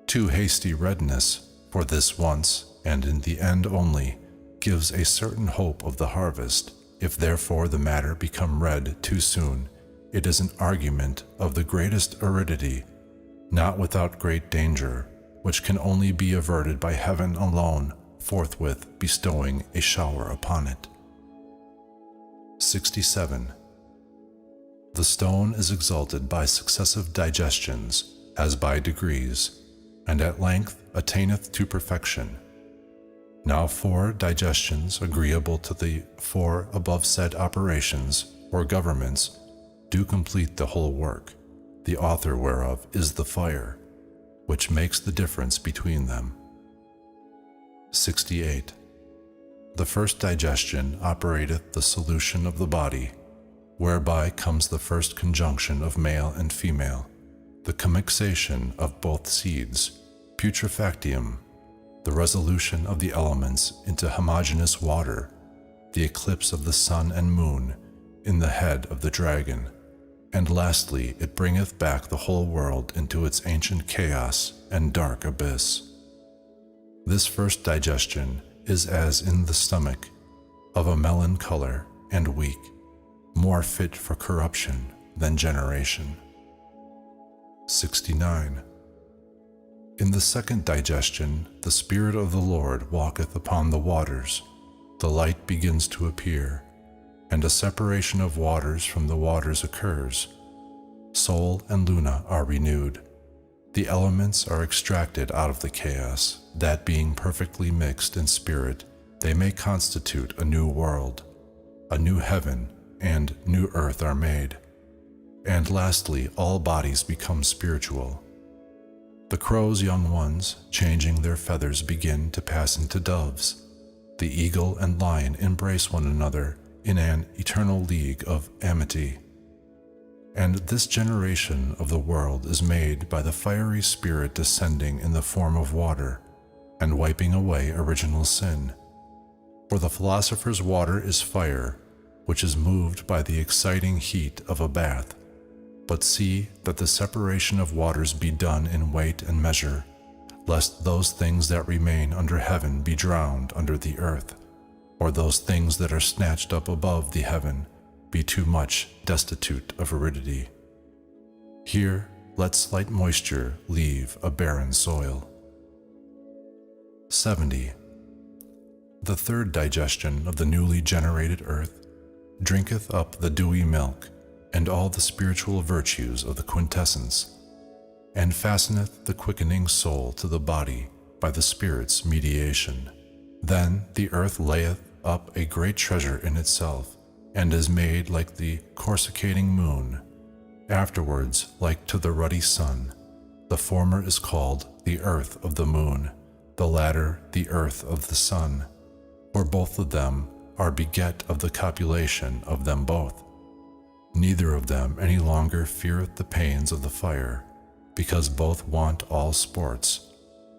Too hasty redness, for this once, and in the end only, gives a certain hope of the harvest. If therefore the matter become red too soon, it is an argument of the greatest aridity, not without great danger, which can only be averted by heaven alone, forthwith bestowing a shower upon it. 67. The stone is exalted by successive digestions, as by degrees, and at length attaineth to perfection. Now 4 digestions agreeable to the 4 above said operations or governments do complete the whole work, the author whereof is the fire, which makes the difference between them. 68. The first digestion operateth the solution of the body, whereby comes the first conjunction of male and female, the commixation of both seeds, putrefactium, the resolution of the elements into homogeneous water, the eclipse of the sun and moon in the head of the dragon, and lastly it bringeth back the whole world into its ancient chaos and dark abyss. This first digestion is as in the stomach, of a melon color and weak, more fit for corruption than generation. 69. In the second digestion, the Spirit of the Lord walketh upon the waters, the light begins to appear, and a separation of waters from the waters occurs. Sol and Luna are renewed. The elements are extracted out of the chaos, that being perfectly mixed in spirit, they may constitute a new world, a new heaven, and new earth are made. And lastly, all bodies become spiritual. The crow's young ones, changing their feathers, begin to pass into doves. The eagle and lion embrace one another in an eternal league of amity. And this generation of the world is made by the fiery spirit descending in the form of water, and wiping away original sin. For the philosopher's water is fire, which is moved by the exciting heat of a bath. But see that the separation of waters be done in weight and measure, lest those things that remain under heaven be drowned under the earth, or those things that are snatched up above the heaven be too much destitute of aridity. Here let slight moisture leave a barren soil. 70. The third digestion of the newly generated earth drinketh up the dewy milk and all the spiritual virtues of the quintessence, and fasteneth the quickening soul to the body by the Spirit's mediation. Then the earth layeth up a great treasure in itself, and is made like the coruscating moon, afterwards like to the ruddy sun. The former is called the earth of the moon, the latter the earth of the sun, for both of them are beget of the copulation of them both. Neither of them any longer feareth the pains of the fire, because both want all sports,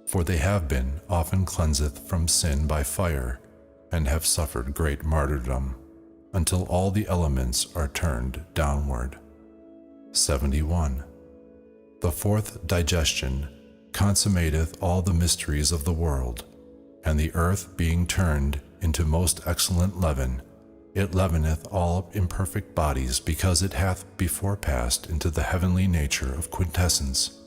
for they have been often cleansed from sin by fire, and have suffered great martyrdom, until all the elements are turned downward. 71. The fourth digestion consummateth all the mysteries of the world, and the earth being turned into most excellent leaven, it leaveneth all imperfect bodies, because it hath before passed into the heavenly nature of quintessence.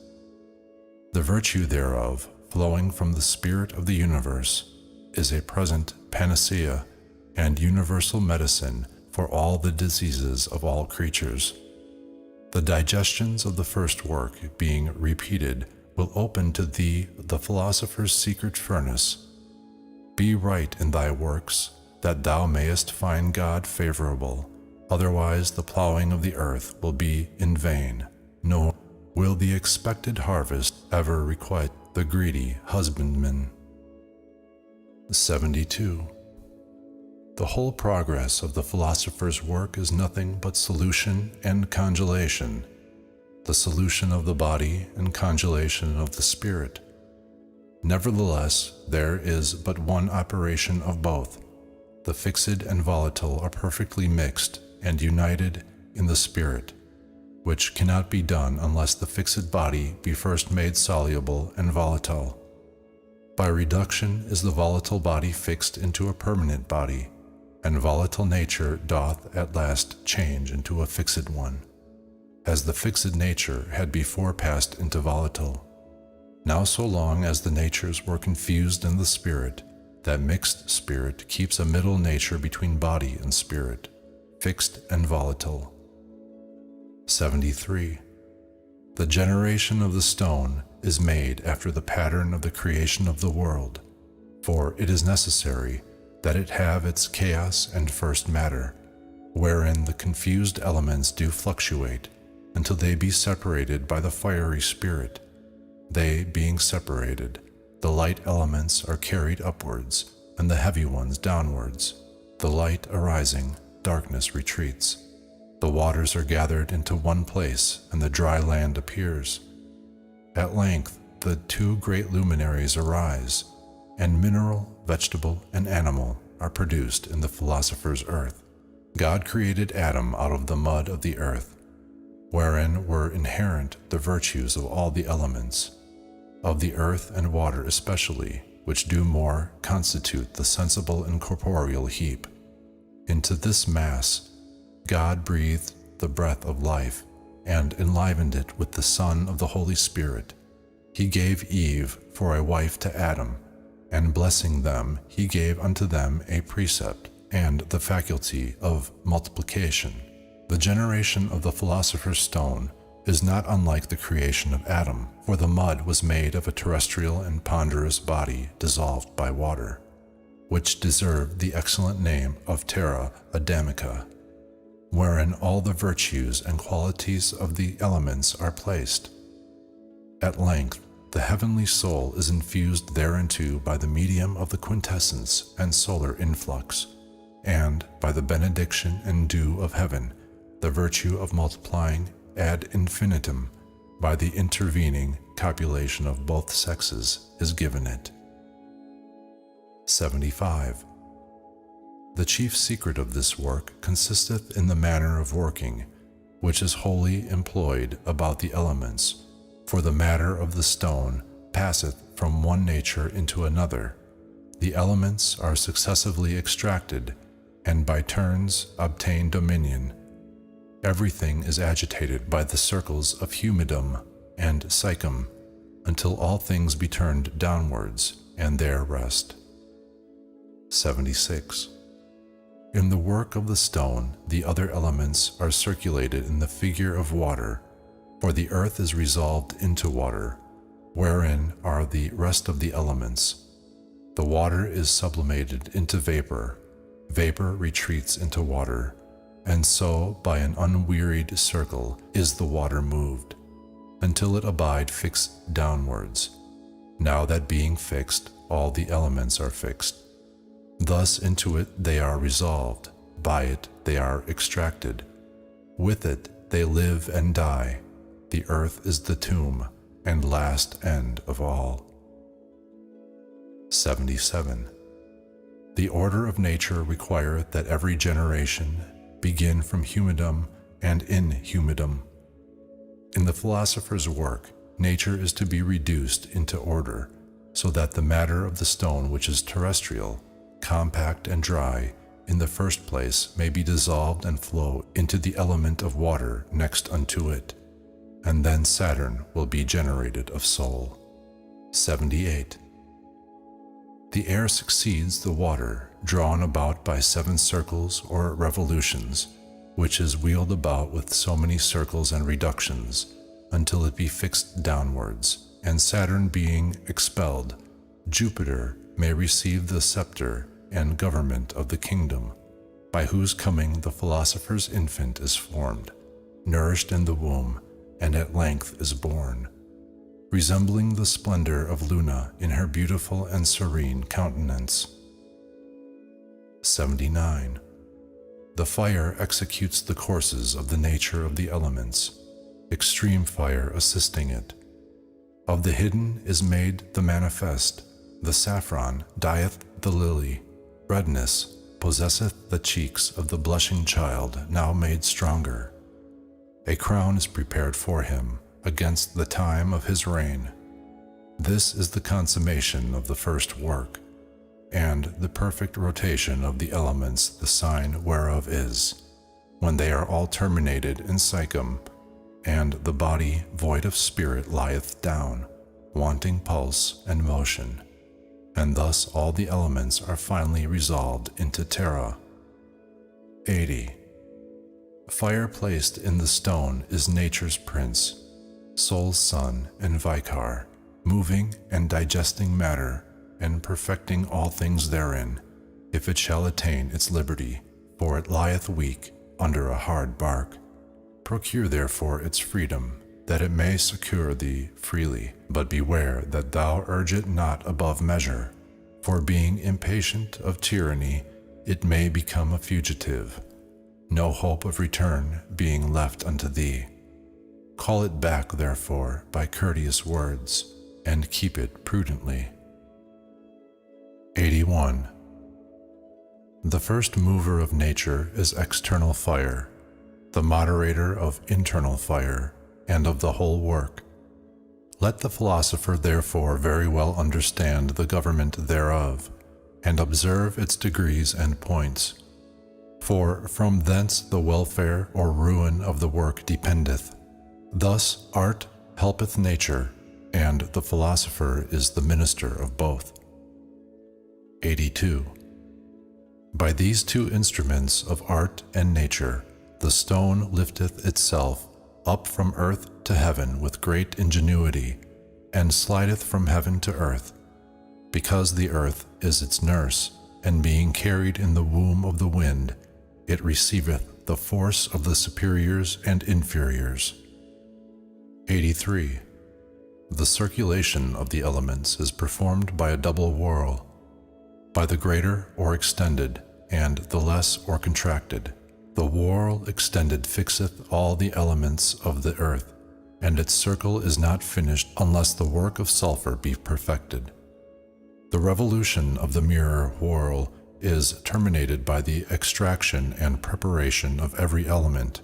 The virtue thereof, flowing from the spirit of the universe, is a present panacea and universal medicine for all the diseases of all creatures. The digestions of the first work, being repeated, will open to thee the philosopher's secret furnace. Be right in thy works, that thou mayest find God favorable, otherwise the plowing of the earth will be in vain, nor will the expected harvest ever requite the greedy husbandman. 72. The whole progress of the philosopher's work is nothing but solution and congelation, the solution of the body and congelation of the spirit. Nevertheless, there is but one operation of both. The fixed and volatile are perfectly mixed and united in the spirit, which cannot be done unless the fixed body be first made soluble and volatile. By reduction is the volatile body fixed into a permanent body, and volatile nature doth at last change into a fixed one, as the fixed nature had before passed into volatile. Now so long as the natures were confused in the spirit, that mixed spirit keeps a middle nature between body and spirit, fixed and volatile. 73. The generation of the stone is made after the pattern of the creation of the world, for it is necessary that it have its chaos and first matter, wherein the confused elements do fluctuate, until they be separated by the fiery spirit. They being separated, the light elements are carried upwards, and the heavy ones downwards. The light arising, darkness retreats. The waters are gathered into one place, and the dry land appears. At length, the two great luminaries arise, and mineral, vegetable, and animal are produced in the philosopher's earth. God created Adam out of the mud of the earth, wherein were inherent the virtues of all the elements, of the earth and water especially, which do more constitute the sensible and corporeal heap. Into this mass God breathed the breath of life, and enlivened it with the Son of the Holy Spirit. He gave Eve for a wife to Adam, and blessing them, he gave unto them a precept and the faculty of multiplication. The generation of the philosopher's stone is not unlike the creation of Adam, for the mud was made of a terrestrial and ponderous body dissolved by water, which deserved the excellent name of terra adamica, wherein all the virtues and qualities of the elements are placed. At length, the heavenly soul is infused thereinto by the medium of the quintessence and solar influx, and by the benediction and dew of heaven, the virtue of multiplying ad infinitum by the intervening copulation of both sexes is given it. 75. The chief secret of this work consisteth in the manner of working, which is wholly employed about the elements, for the matter of the stone passeth from one nature into another. The elements are successively extracted, and by turns obtain dominion. Everything is agitated by the circles of humidum and psychum, until all things be turned downwards, and there rest. 76. In the work of the stone, the other elements are circulated in the figure of water, for the earth is resolved into water, wherein are the rest of the elements. The water is sublimated into vapor, vapor retreats into water, and so by an unwearied circle is the water moved, until it abide fixed downwards. Now that being fixed, all the elements are fixed. Thus into it they are resolved, by it they are extracted. With it they live and die. The earth is the tomb and last end of all. 77. The order of nature requireth that every generation begin from humidum and in humidum. In the philosopher's work, nature is to be reduced into order, so that the matter of the stone which is terrestrial, compact and dry, in the first place may be dissolved and flow into the element of water next unto it, and then Saturn will be generated of soul. 78. The air succeeds the water, drawn about by 7 circles or revolutions, which is wheeled about with so many circles and reductions, until it be fixed downwards, and Saturn being expelled, Jupiter may receive the scepter and government of the kingdom, by whose coming the philosopher's infant is formed, nourished in the womb, and at length is born, resembling the splendor of Luna in her beautiful and serene countenance. 79. The fire executes the courses of the nature of the elements, extreme fire assisting it. Of the hidden is made the manifest. The saffron dyeth the lily. Redness possesseth the cheeks of the blushing child now made stronger. A crown is prepared for him against the time of his reign. This is the consummation of the first work, and the perfect rotation of the elements, the sign whereof is, when they are all terminated in psychum, and the body void of spirit lieth down, wanting pulse and motion, and thus all the elements are finally resolved into terra. 80. Fire placed in the stone is nature's prince, soul's son and vicar, moving and digesting matter, and perfecting all things therein, if it shall attain its liberty, for it lieth weak under a hard bark. Procure therefore its freedom, that it may secure thee freely, but beware that thou urge it not above measure, for being impatient of tyranny, it may become a fugitive, no hope of return being left unto thee. Call it back therefore by courteous words, and keep it prudently. 81. The first mover of nature is external fire, the moderator of internal fire, and of the whole work. Let the philosopher therefore very well understand the government thereof, and observe its degrees and points. For from thence the welfare or ruin of the work dependeth. Thus art helpeth nature, and the philosopher is the minister of both. 82. By these two instruments of art and nature, the stone lifteth itself up from earth to heaven with great ingenuity, and slideth from heaven to earth, because the earth is its nurse, and being carried in the womb of the wind, it receiveth the force of the superiors and inferiors. 83. The circulation of the elements is performed by a double whirl, by the greater or extended, and the less or contracted. The whirl extended fixeth all the elements of the earth, and its circle is not finished unless the work of sulfur be perfected. The revolution of the mirror whirl is terminated by the extraction and preparation of every element.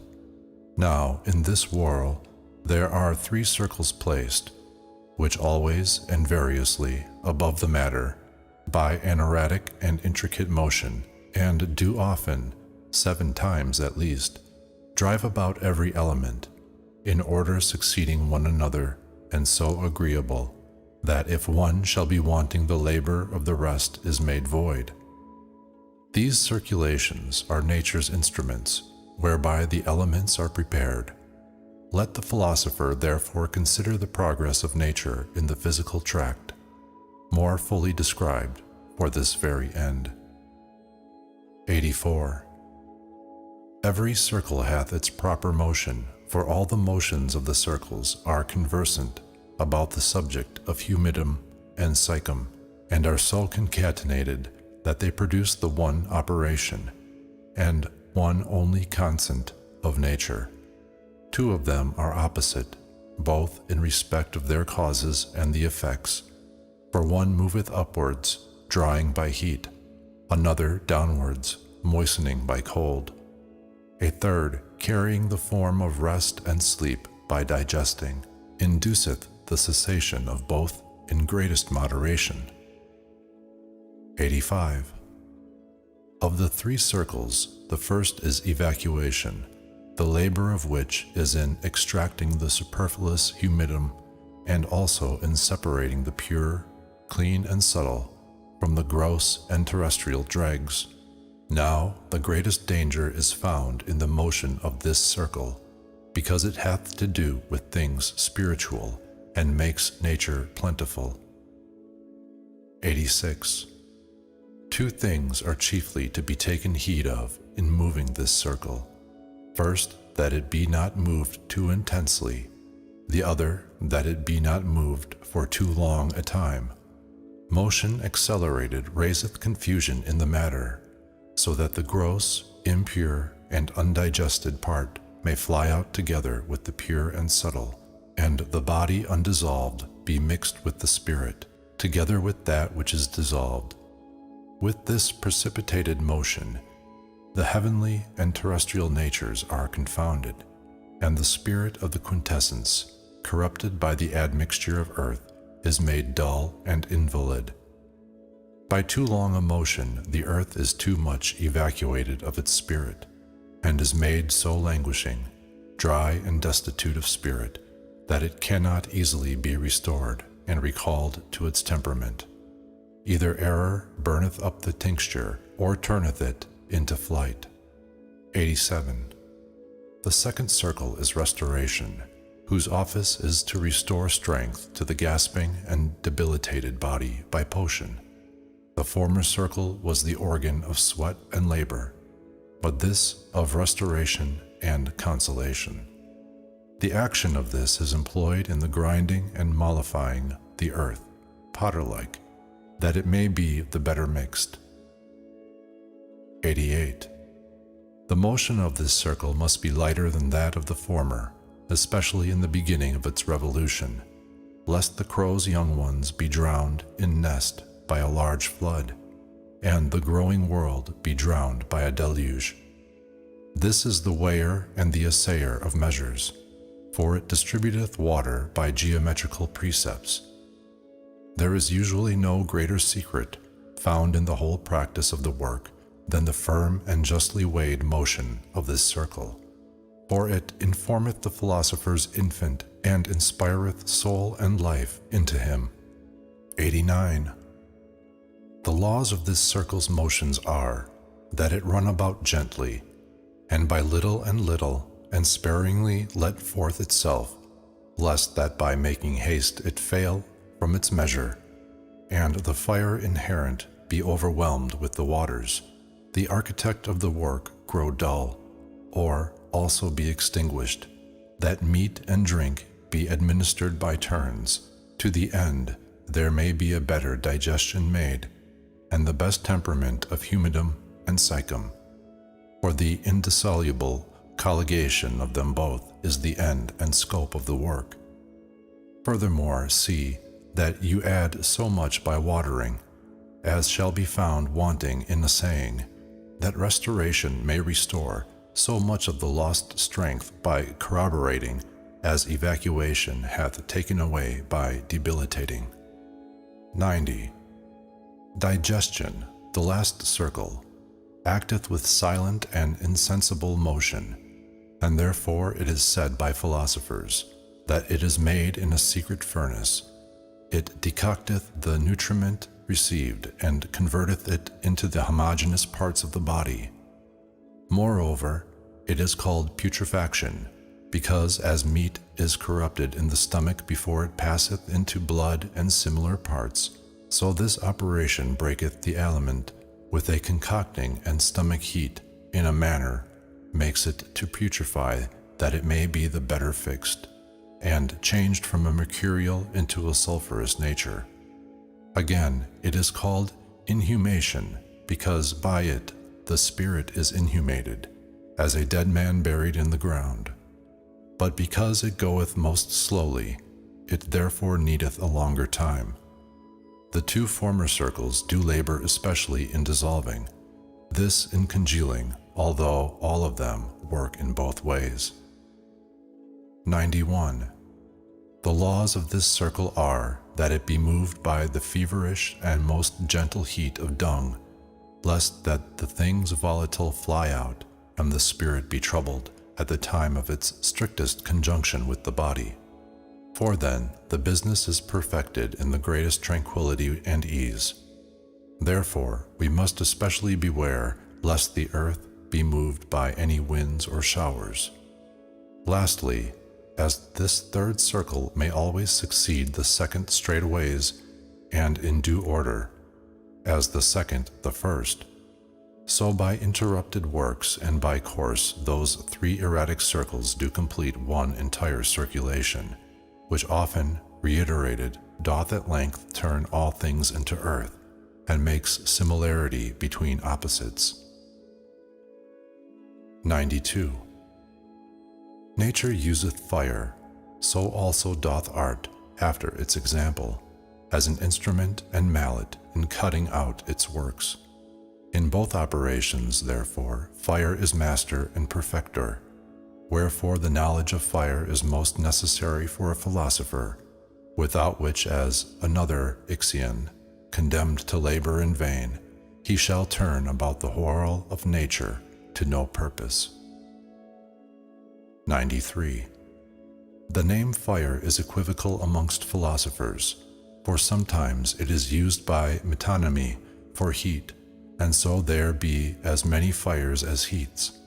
Now, in this whirl, there are 3 circles placed, which always and variously above the matter, by an erratic and intricate motion, and do often, 7 times at least, drive about every element, in order succeeding one another, and so agreeable, that if one shall be wanting, the labor of the rest is made void. These circulations are nature's instruments, whereby the elements are prepared. Let the philosopher therefore consider the progress of nature in the physical tract, more fully described for this very end. 84. Every circle hath its proper motion, for all the motions of the circles are conversant about the subject of humidum and psychum, and are so concatenated that they produce the one operation, and one only constant of nature. Two of them are opposite, both in respect of their causes and the effects. For one moveth upwards, drying by heat, another downwards, moistening by cold, a third, carrying the form of rest and sleep by digesting, induceth the cessation of both in greatest moderation. 85. Of the three circles, the first is evacuation, the labor of which is in extracting the superfluous humidum, and also in separating the pure, clean and subtle, from the gross and terrestrial dregs. Now the greatest danger is found in the motion of this circle, because it hath to do with things spiritual, and makes nature plentiful. 86. Two things are chiefly to be taken heed of in moving this circle. First, that it be not moved too intensely; the other, that it be not moved for too long a time. Motion accelerated raiseth confusion in the matter, so that the gross, impure, and undigested part may fly out together with the pure and subtle, and the body undissolved be mixed with the spirit, together with that which is dissolved. With this precipitated motion, the heavenly and terrestrial natures are confounded, and the spirit of the quintessence, corrupted by the admixture of earth, is made dull and invalid. By too long a motion, the earth is too much evacuated of its spirit, and is made so languishing, dry and destitute of spirit, that it cannot easily be restored and recalled to its temperament. Either error burneth up the tincture, or turneth it into flight. 87. The second circle is restoration, whose office is to restore strength to the gasping and debilitated body by potion. The former circle was the organ of sweat and labor, but this of restoration and consolation. The action of this is employed in the grinding and mollifying the earth, potter-like, that it may be the better mixed. 88. The motion of this circle must be lighter than that of the former, especially in the beginning of its revolution, lest the crow's young ones be drowned in nest by a large flood, and the growing world be drowned by a deluge. This is the weigher and the assayer of measures, for it distributeth water by geometrical precepts. There is usually no greater secret found in the whole practice of the work than the firm and justly weighed motion of this circle, for it informeth the philosopher's infant and inspireth soul and life into him. 89. The laws of this circle's motions are, that it run about gently, and by little and little, and sparingly let forth itself, lest that by making haste it fail from its measure, and the fire inherent be overwhelmed with the waters, the architect of the work grow dull, or also be extinguished, that meat and drink be administered by turns, to the end there may be a better digestion made, and the best temperament of humidum and psychum. For the indissoluble colligation of them both is the end and scope of the work. Furthermore, see that you add so much by watering, as shall be found wanting in a saying, that restoration may restore so much of the lost strength by corroborating, as evacuation hath taken away by debilitating. 90. Digestion, the last circle, acteth with silent and insensible motion, and therefore it is said by philosophers that it is made in a secret furnace. It decocteth the nutriment received and converteth it into the homogeneous parts of the body. Moreover, it is called putrefaction, because as meat is corrupted in the stomach before it passeth into blood and similar parts, so this operation breaketh the aliment with a concocting and stomach heat in a manner makes it to putrefy, that it may be the better fixed, and changed from a mercurial into a sulphurous nature. Again, it is called inhumation, because by it the spirit is inhumated, as a dead man buried in the ground. But because it goeth most slowly, it therefore needeth a longer time. The two former circles do labor especially in dissolving, this in congealing, although all of them work in both ways. 91. The laws of this circle are, that it be moved by the feverish and most gentle heat of dung, lest that the things volatile fly out, and the spirit be troubled at the time of its strictest conjunction with the body. For then the business is perfected in the greatest tranquility and ease. Therefore we must especially beware lest the earth be moved by any winds or showers. Lastly, as this third circle may always succeed the second straightways and in due order, as the second the first, so by interrupted works and by course those three erratic circles do complete one entire circulation, which often, reiterated, doth at length turn all things into earth, and makes similarity between opposites. 92. Nature useth fire, so also doth art, after its example, as an instrument and mallet in cutting out its works. In both operations, therefore, fire is master and perfecter, wherefore the knowledge of fire is most necessary for a philosopher, without which, as another Ixion, condemned to labor in vain, he shall turn about the whirl of nature to no purpose. 93. The name fire is equivocal amongst philosophers, for sometimes it is used by metonymy for heat, and so there be as many fires as heats.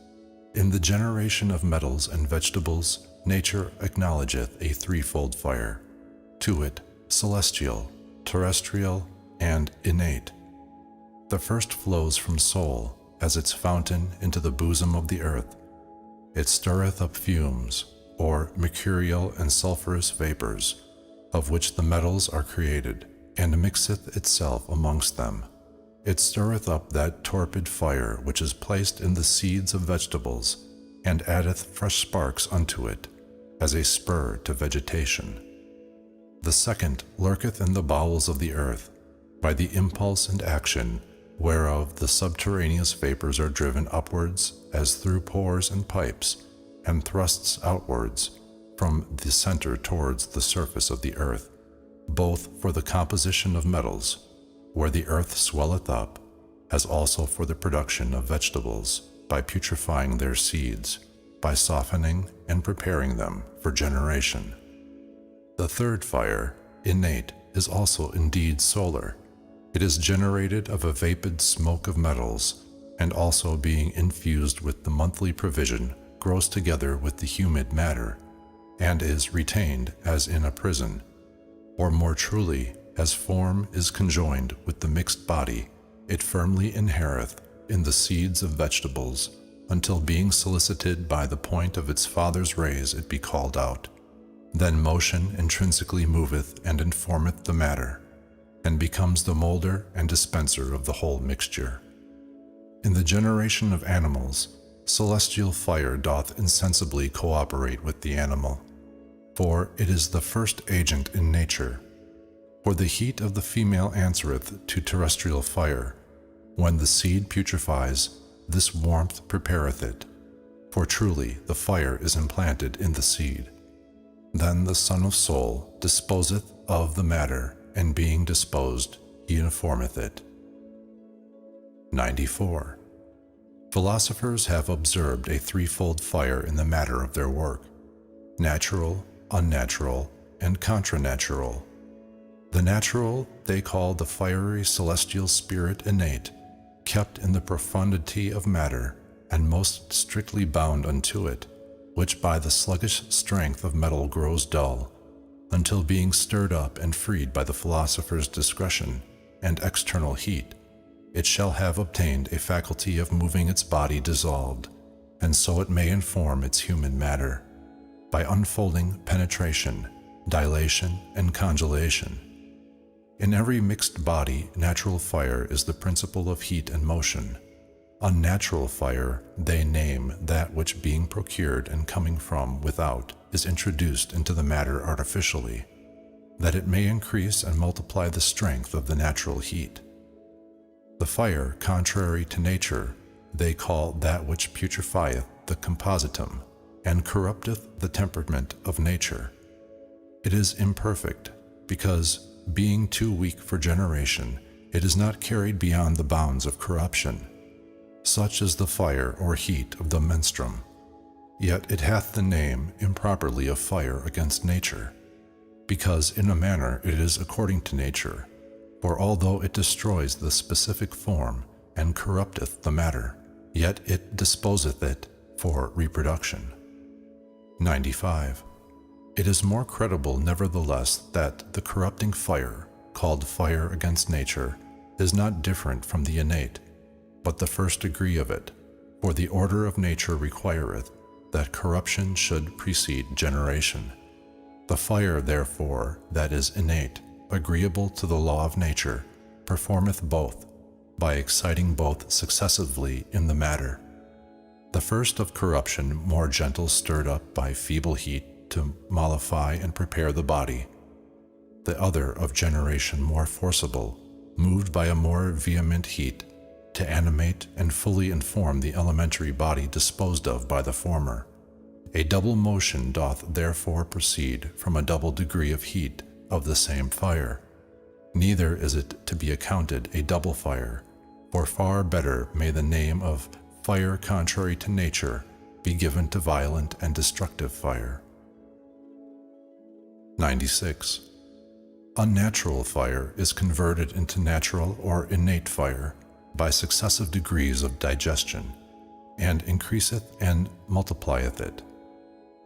In the generation of metals and vegetables, nature acknowledgeth a threefold fire, to wit, celestial, terrestrial, and innate. The first flows from soul, as its fountain into the bosom of the earth. It stirreth up fumes, or mercurial and sulphurous vapors, of which the metals are created, and mixeth itself amongst them. It stirreth up that torpid fire which is placed in the seeds of vegetables, and addeth fresh sparks unto it, as a spur to vegetation. The second lurketh in the bowels of the earth, by the impulse and action whereof the subterraneous vapors are driven upwards as through pores and pipes, and thrusts outwards from the center towards the surface of the earth, both for the composition of metals, where the earth swelleth up, as also for the production of vegetables, by putrefying their seeds, by softening and preparing them for generation. The third fire, innate, is also indeed solar. It is generated of a vapid smoke of metals, and also being infused with the monthly provision, grows together with the humid matter, and is retained as in a prison, or more truly, as form is conjoined with the mixed body, it firmly inhereth in the seeds of vegetables, until being solicited by the point of its father's rays it be called out. Then motion intrinsically moveth and informeth the matter, and becomes the moulder and dispenser of the whole mixture. In the generation of animals, celestial fire doth insensibly cooperate with the animal, for it is the first agent in nature. For the heat of the female answereth to terrestrial fire. When the seed putrefies, this warmth prepareth it, for truly the fire is implanted in the seed. Then the Son of Soul disposeth of the matter, and being disposed, he informeth it. 94. Philosophers have observed a threefold fire in the matter of their work: natural, unnatural, and contranatural. The natural they call the fiery celestial spirit innate, kept in the profundity of matter, and most strictly bound unto it, which by the sluggish strength of metal grows dull, until being stirred up and freed by the philosopher's discretion and external heat, it shall have obtained a faculty of moving its body dissolved, and so it may inform its human matter, by unfolding penetration, dilation, and congelation. In every mixed body, natural fire is the principle of heat and motion. Unnatural fire they name that which, being procured and coming from without, is introduced into the matter artificially, that it may increase and multiply the strength of the natural heat. The fire contrary to nature they call that which putrefieth the compositum, and corrupteth the temperament of nature. It is imperfect, because, being too weak for generation, it is not carried beyond the bounds of corruption. Such is the fire or heat of the menstruum. Yet it hath the name improperly of fire against nature, because in a manner it is according to nature, for although it destroys the specific form and corrupteth the matter, yet it disposeth it for reproduction. 95. It is more credible nevertheless that the corrupting fire, called fire against nature, is not different from the innate, but the first degree of it, for the order of nature requireth that corruption should precede generation. The fire, therefore, that is innate, agreeable to the law of nature, performeth both, by exciting both successively in the matter. The first of corruption more gentle, stirred up by feeble heat to mollify and prepare the body. The other of generation more forcible, moved by a more vehement heat, to animate and fully inform the elementary body disposed of by the former. A double motion doth therefore proceed from a double degree of heat of the same fire. Neither is it to be accounted a double fire, for far better may the name of fire contrary to nature be given to violent and destructive fire. 96. Unnatural fire is converted into natural or innate fire by successive degrees of digestion, and increaseth and multiplieth it.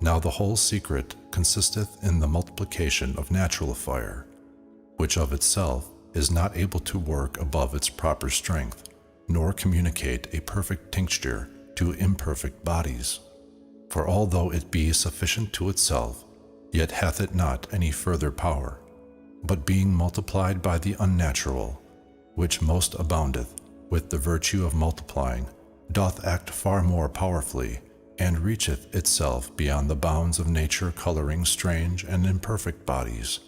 Now the whole secret consisteth in the multiplication of natural fire, which of itself is not able to work above its proper strength, nor communicate a perfect tincture to imperfect bodies. For although it be sufficient to itself, yet hath it not any further power, but being multiplied by the unnatural, which most aboundeth with the virtue of multiplying, doth act far more powerfully, and reacheth itself beyond the bounds of nature, coloring strange and imperfect bodies,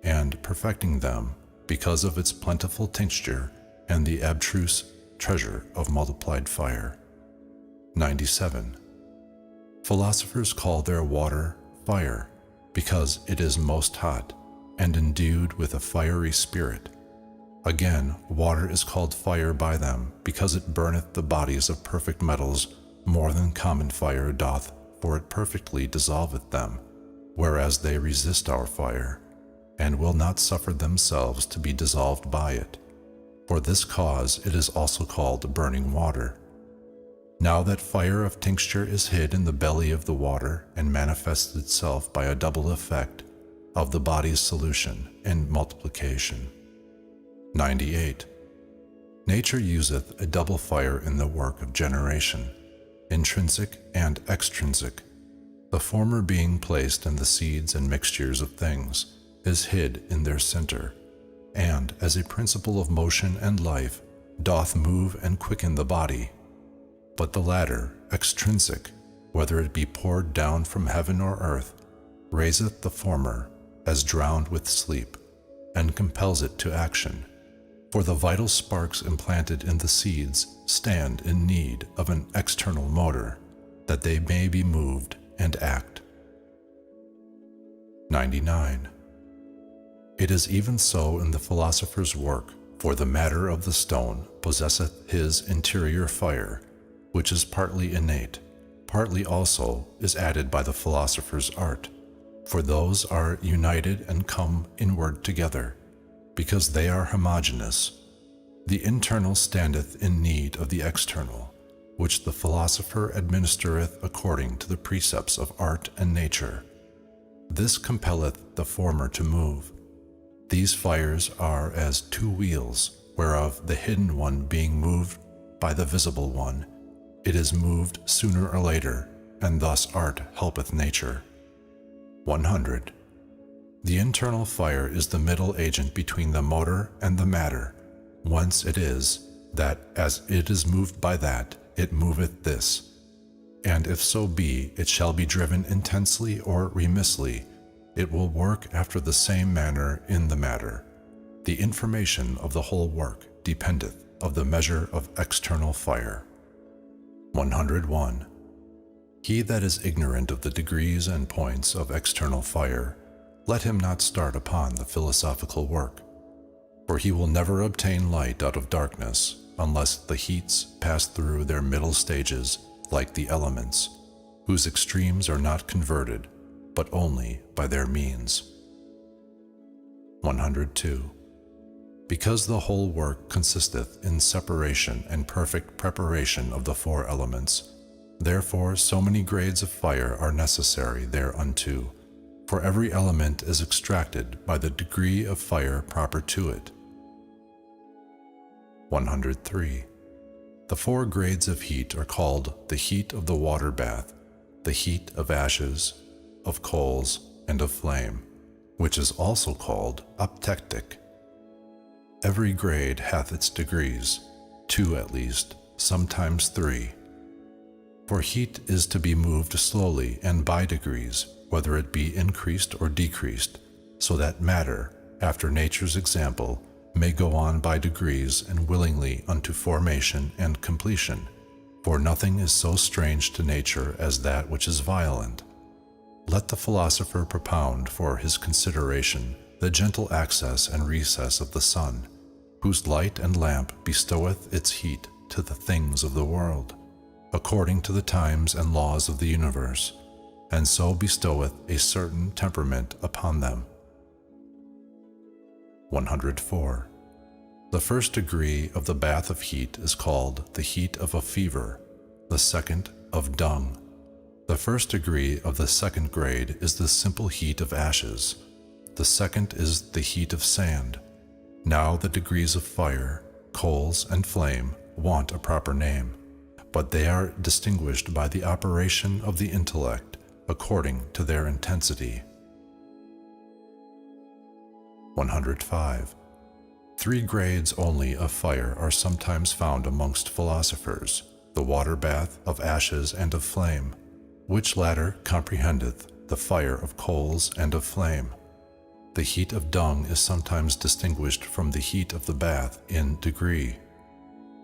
and perfecting them because of its plentiful tincture and the abstruse treasure of multiplied fire. 97. Philosophers call their water fire, because it is most hot, and endued with a fiery spirit. Again, water is called fire by them, because it burneth the bodies of perfect metals more than common fire doth, for it perfectly dissolveth them, whereas they resist our fire, and will not suffer themselves to be dissolved by it. For this cause it is also called burning water. Now that fire of tincture is hid in the belly of the water, and manifests itself by a double effect of the body's solution and multiplication. 98. Nature useth a double fire in the work of generation, intrinsic and extrinsic. The former, being placed in the seeds and mixtures of things, is hid in their center, and, as a principle of motion and life, doth move and quicken the body. But the latter, extrinsic, whether it be poured down from heaven or earth, raiseth the former, as drowned with sleep, and compels it to action. For the vital sparks implanted in the seeds stand in need of an external motor, that they may be moved and act. 99. It is even so in the philosopher's work, for the matter of the stone possesseth his interior fire, which is partly innate, partly also is added by the philosopher's art, for those are united and come inward together, because they are homogeneous. The internal standeth in need of the external, which the philosopher administereth according to the precepts of art and nature. This compelleth the former to move. These fires are as two wheels, whereof the hidden one being moved by the visible one, it is moved sooner or later, and thus art helpeth nature. 100. The internal fire is the middle agent between the motor and the matter, whence it is, that as it is moved by that, it moveth this. And if so be it shall be driven intensely or remissly, it will work after the same manner in the matter. The information of the whole work dependeth of the measure of external fire. 101. He that is ignorant of the degrees and points of external fire, let him not start upon the philosophical work, for he will never obtain light out of darkness unless the heats pass through their middle stages like the elements, whose extremes are not converted, but only by their means. 102. Because the whole work consisteth in separation and perfect preparation of the four elements, therefore so many grades of fire are necessary thereunto, for every element is extracted by the degree of fire proper to it. 103. The four grades of heat are called the heat of the water bath, the heat of ashes, of coals, and of flame, which is also called aptectic. Every grade hath its degrees, 2 at least, sometimes 3. For heat is to be moved slowly and by degrees, whether it be increased or decreased, so that matter, after nature's example, may go on by degrees and willingly unto formation and completion, for nothing is so strange to nature as that which is violent. Let the philosopher propound for his consideration the gentle access and recess of the sun, whose light and lamp bestoweth its heat to the things of the world, according to the times and laws of the universe, and so bestoweth a certain temperament upon them. 104. The first degree of the bath of heat is called the heat of a fever, the second of dung. The first degree of the second grade is the simple heat of ashes. The second is the heat of sand. Now the degrees of fire, coals, and flame want a proper name, but they are distinguished by the operation of the intellect according to their intensity. 105. 3 grades only of fire are sometimes found amongst philosophers, the water bath of ashes and of flame, which latter comprehendeth the fire of coals and of flame. The heat of dung is sometimes distinguished from the heat of the bath in degree.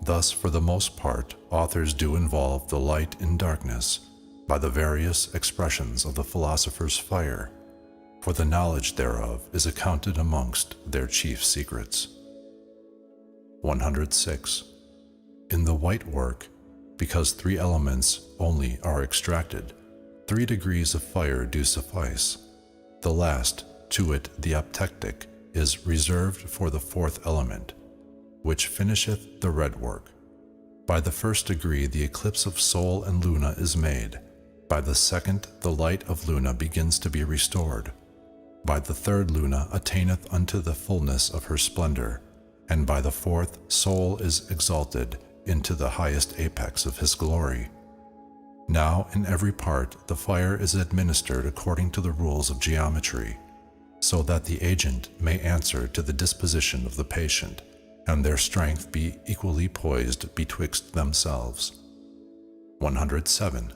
Thus, for the most part, authors do involve the light in darkness by the various expressions of the philosopher's fire, for the knowledge thereof is accounted amongst their chief secrets. 106. In the white work, because 3 elements only are extracted, 3 degrees of fire do suffice. The last, to it the aptectic, is reserved for the 4th element, which finisheth the red work. By the first degree the eclipse of Sol and Luna is made. By the second the light of Luna begins to be restored. By the 3rd Luna attaineth unto the fullness of her splendor, and by the 4th Sol is exalted into the highest apex of his glory. Now in every part the fire is administered according to the rules of geometry, so that the agent may answer to the disposition of the patient, and their strength be equally poised betwixt themselves. 107.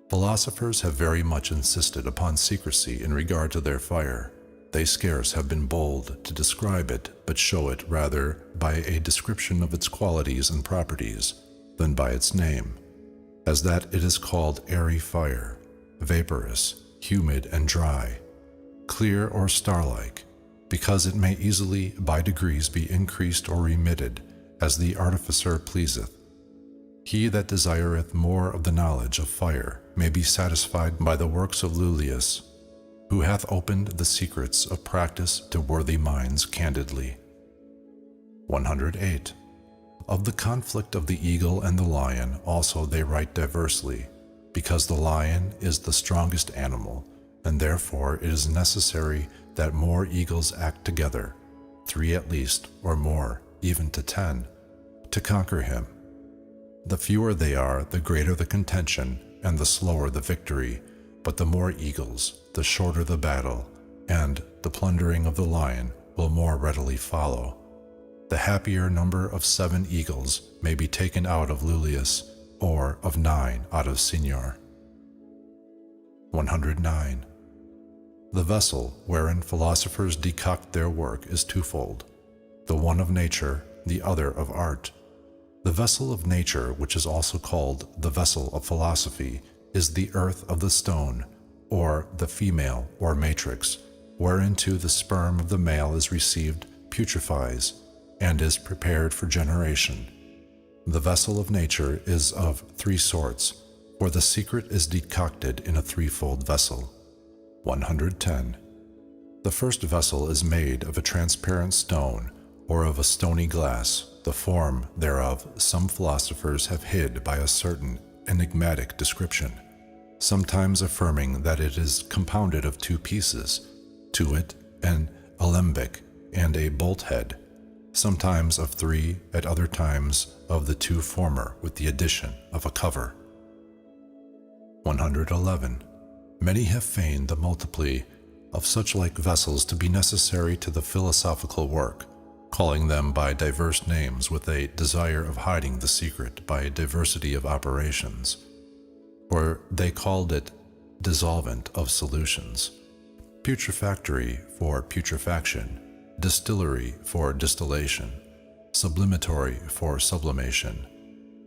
Philosophers have very much insisted upon secrecy in regard to their fire. They scarce have been bold to describe it, but show it rather by a description of its qualities and properties than by its name, as that it is called airy fire, vaporous, humid and dry, clear or star-like, because it may easily by degrees be increased or remitted, as the artificer pleaseth. He that desireth more of the knowledge of fire may be satisfied by the works of Lullius, who hath opened the secrets of practice to worthy minds candidly. 108. Of the conflict of the eagle and the lion also they write diversely, because the lion is the strongest animal, and therefore it is necessary that more eagles act together, 3 at least, or more, even to 10, to conquer him. The fewer they are, the greater the contention, and the slower the victory, but the more eagles, the shorter the battle, and the plundering of the lion will more readily follow. The happier number of 7 eagles may be taken out of Lullius, or of 9 out of Signor. 109. The vessel wherein philosophers decoct their work is twofold, the one of nature, the other of art. The vessel of nature, which is also called the vessel of philosophy, is the earth of the stone, or the female or matrix, whereinto the sperm of the male is received, putrefies, and is prepared for generation. The vessel of nature is of 3 sorts, for the secret is decocted in a threefold vessel. 110. The first vessel is made of a transparent stone, or of a stony glass. The form thereof some philosophers have hid by a certain enigmatic description, sometimes affirming that it is compounded of 2 pieces, to wit, an alembic and a bolt head, sometimes of 3, at other times of the 2 former, with the addition of a cover. 111. Many have feigned the multiply of such like vessels to be necessary to the philosophical work, calling them by diverse names with a desire of hiding the secret by a diversity of operations. For they called it dissolvent of solutions, putrefactory for putrefaction, distillery for distillation, sublimatory for sublimation,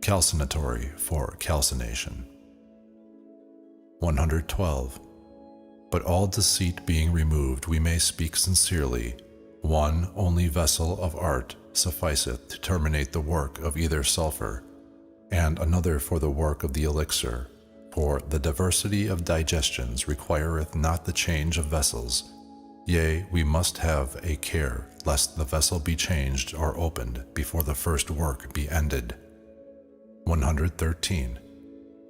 calcinatory for calcination. 112. But all deceit being removed, we may speak sincerely. One only vessel of art sufficeth to terminate the work of either sulfur, and another for the work of the elixir. For the diversity of digestions requireth not the change of vessels. Yea, we must have a care lest the vessel be changed or opened before the first work be ended. 113.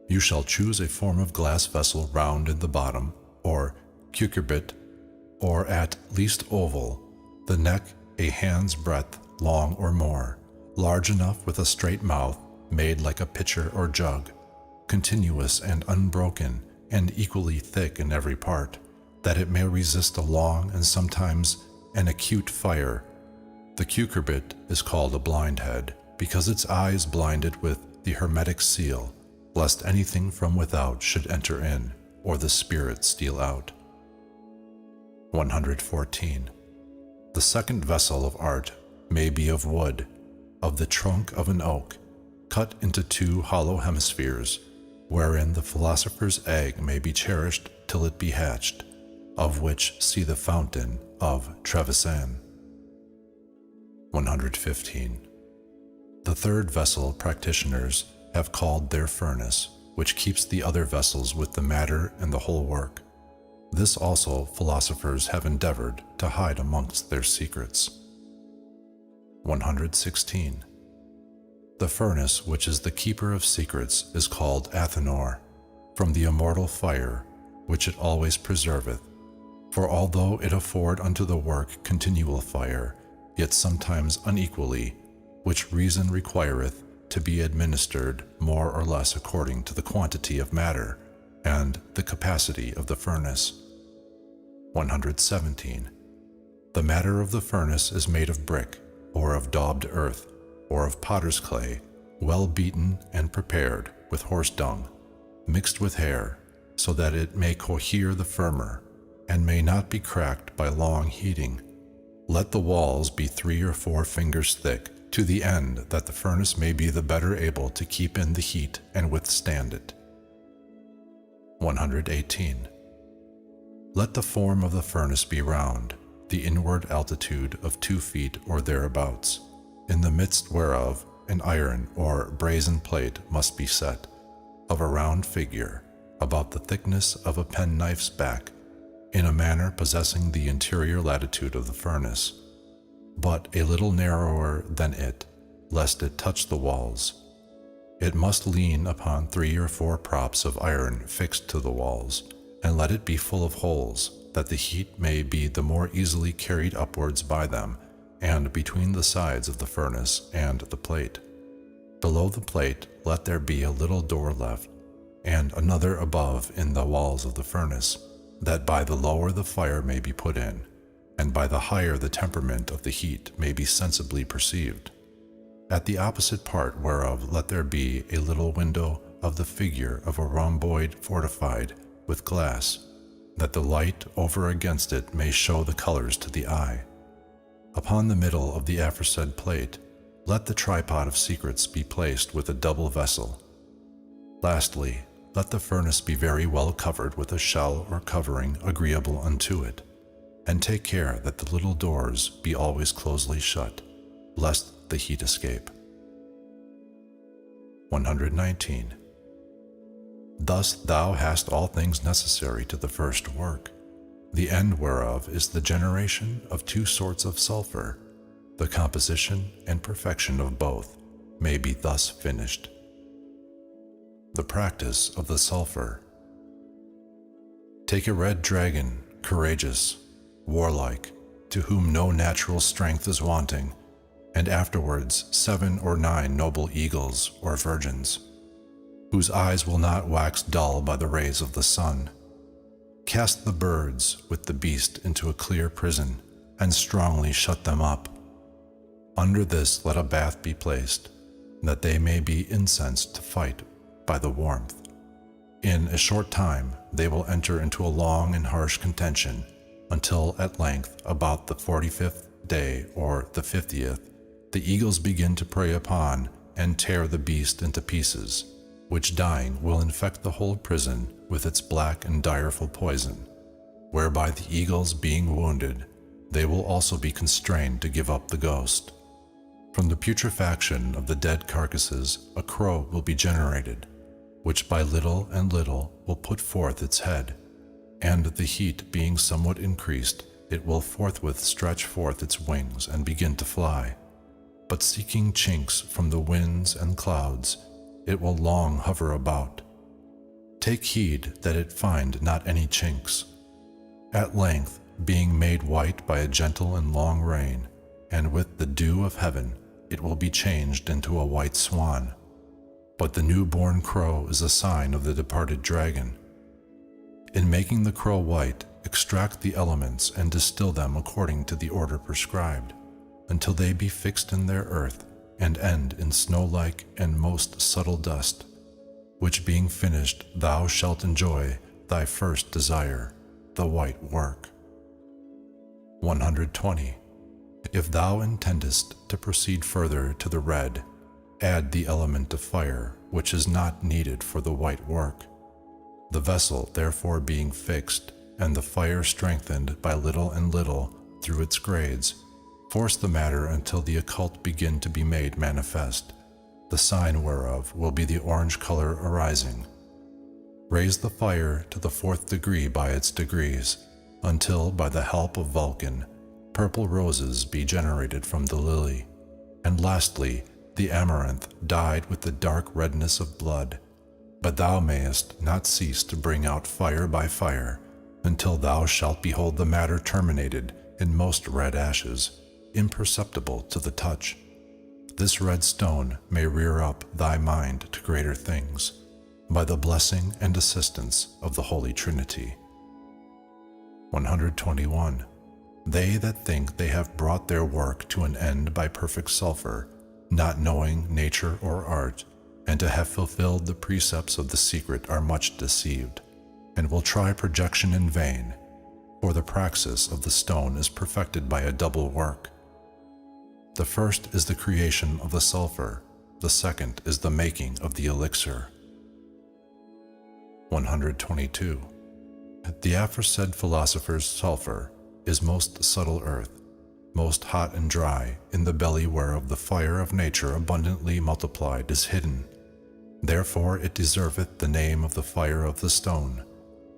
You shall choose a form of glass vessel round in the bottom, or cucurbit, or at least oval, the neck a hand's breadth long or more, large enough with a straight mouth, made like a pitcher or jug, continuous and unbroken, and equally thick in every part, that it may resist a long and sometimes an acute fire. The cucurbit is called a blind head, because its eye is blinded with the hermetic seal, lest anything from without should enter in, or the spirit steal out. 114. The second vessel of art may be of wood, of the trunk of an oak, cut into 2 hollow hemispheres, wherein the philosopher's egg may be cherished till it be hatched, of which see the fountain of Trevisan. 115. The third vessel practitioners have called their furnace, which keeps the other vessels with the matter and the whole work. This also philosophers have endeavored to hide amongst their secrets. 116. The furnace which is the keeper of secrets is called Athenor, from the immortal fire which it always preserveth. For although it afford unto the work continual fire, yet sometimes unequally, which reason requireth to be administered more or less according to the quantity of matter and the capacity of the furnace. 117. The matter of the furnace is made of brick, or of daubed earth, or of potter's clay, well beaten and prepared with horse dung, mixed with hair, so that it may cohere the firmer, and may not be cracked by long heating. Let the walls be 3 or 4 fingers thick, to the end that the furnace may be the better able to keep in the heat and withstand it. 118. Let the form of the furnace be round, the inward altitude of 2 feet or thereabouts, in the midst whereof an iron or brazen plate must be set, of a round figure, about the thickness of a penknife's back, in a manner possessing the interior latitude of the furnace, but a little narrower than it, lest it touch the walls. It must lean upon 3 or 4 props of iron fixed to the walls, and let it be full of holes, that the heat may be the more easily carried upwards by them, and between the sides of the furnace and the plate. Below the plate let there be a little door left, and another above in the walls of the furnace, that by the lower the fire may be put in, and by the higher the temperament of the heat may be sensibly perceived. At the opposite part whereof let there be a little window of the figure of a rhomboid fortified with glass, that the light over against it may show the colors to the eye. Upon the middle of the aforesaid plate, let the tripod of secrets be placed with a double vessel. Lastly, let the furnace be very well covered with a shell or covering agreeable unto it, and take care that the little doors be always closely shut, lest the heat escape. 119. Thus thou hast all things necessary to the first work, the end whereof is the generation of two sorts of sulfur. The composition and perfection of both may be thus finished. The practice of the sulfur. Take a red dragon, courageous, warlike, to whom no natural strength is wanting, and afterwards 7 or 9 noble eagles or virgins, whose eyes will not wax dull by the rays of the sun. Cast the birds with the beast into a clear prison, and strongly shut them up. Under this let a bath be placed, that they may be incensed to fight by the warmth. In a short time they will enter into a long and harsh contention, until at length, about the 45th day or the 50th, the eagles begin to prey upon and tear the beast into pieces, which dying will infect the whole prison with its black and direful poison, whereby the eagles being wounded, they will also be constrained to give up the ghost. From the putrefaction of the dead carcasses a crow will be generated, which by little and little will put forth its head, and the heat being somewhat increased, it will forthwith stretch forth its wings and begin to fly. But seeking chinks from the winds and clouds, it will long hover about. Take heed that it find not any chinks. At length, being made white by a gentle and long rain, and with the dew of heaven, it will be changed into a white swan. But the newborn crow is a sign of the departed dragon. In making the crow white, extract the elements and distill them according to the order prescribed, until they be fixed in their earth, and end in snow-like and most subtle dust, which being finished thou shalt enjoy thy first desire, the white work. 120. If thou intendest to proceed further to the red, add the element of fire, which is not needed for the white work. The vessel therefore being fixed, and the fire strengthened by little and little through its grades, force the matter until the occult begin to be made manifest, the sign whereof will be the orange color arising. Raise the fire to the 4th degree by its degrees, until by the help of Vulcan, purple roses be generated from the lily, and lastly the amaranth dyed with the dark redness of blood. But thou mayest not cease to bring out fire by fire, until thou shalt behold the matter terminated in most red ashes, imperceptible to the touch. This red stone may rear up thy mind to greater things, by the blessing and assistance of the Holy Trinity. 121. They that think they have brought their work to an end by perfect sulfur, not knowing nature or art, and to have fulfilled the precepts of the secret, are much deceived, and will try projection in vain, for the praxis of the stone is perfected by a double work. The first is the creation of the sulfur, the second is the making of the elixir. 122. The aforesaid philosopher's sulfur is most subtle earth, most hot and dry, in the belly whereof the fire of nature abundantly multiplied is hidden. Therefore it deserveth the name of the fire of the stone,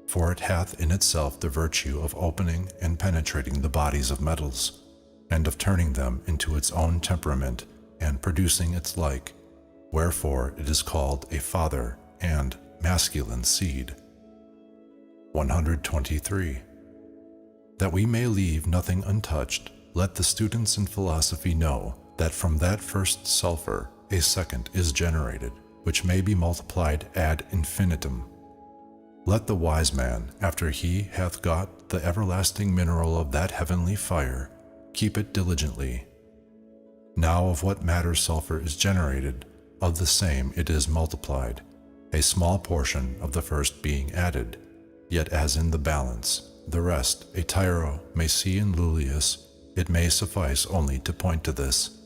for it hath in itself the virtue of opening and penetrating the bodies of metals, and of turning them into its own temperament and producing its like, wherefore it is called a father and masculine seed. 123. That we may leave nothing untouched, let the students in philosophy know that from that first sulfur a second is generated, which may be multiplied ad infinitum. Let the wise man, after he hath got the everlasting mineral of that heavenly fire, keep it diligently. Now of what matter sulfur is generated, of the same it is multiplied, a small portion of the first being added, yet as in the balance, the rest a tyro may see in Lullius, it may suffice only to point to this.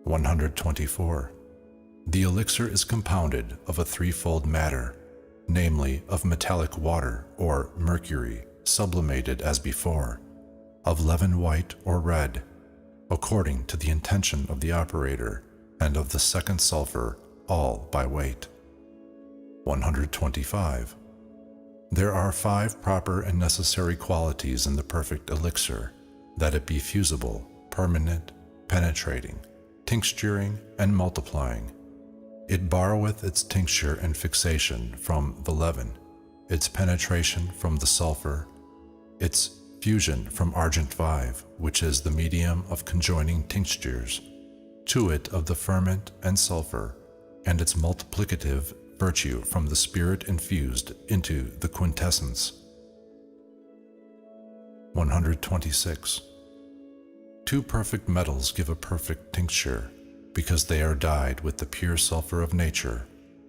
124. The elixir is compounded of a threefold matter, namely of metallic water or mercury, sublimated as before, of leaven white or red, according to the intention of the operator, and of the second sulfur, all by weight. 125. There are 5 proper and necessary qualities in the perfect elixir, that it be fusible, permanent, penetrating, tincturing, and multiplying. It borroweth its tincture and fixation from the leaven, its penetration from the sulfur, its fusion from argent 5, which is the medium of conjoining tinctures, to it of the ferment and sulfur, and its multiplicative virtue from the spirit infused into the quintessence. 126. 2 perfect metals give a perfect tincture, because they are dyed with the pure sulfur of nature,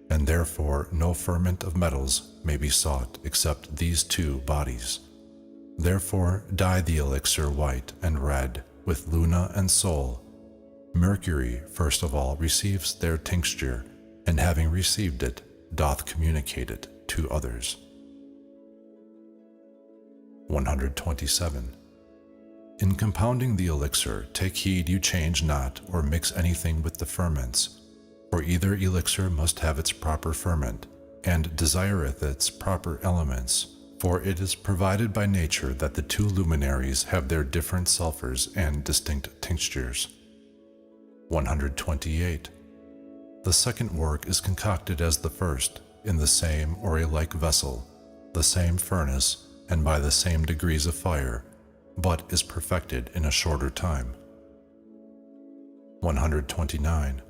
and therefore no ferment of metals may be sought except these 2 bodies. Therefore dye the elixir white and red with Luna and Sol. Mercury first of all receives their tincture, and having received it, doth communicate it to others. 127. In compounding the elixir, take heed you change not or mix anything with the ferments, for either elixir must have its proper ferment, and desireth its proper elements, for it is provided by nature that the 2 luminaries have their different sulfurs and distinct tinctures. 128. The second work is concocted as the first, in the same or a like vessel, the same furnace, and by the same degrees of fire, but is perfected in a shorter time. 129.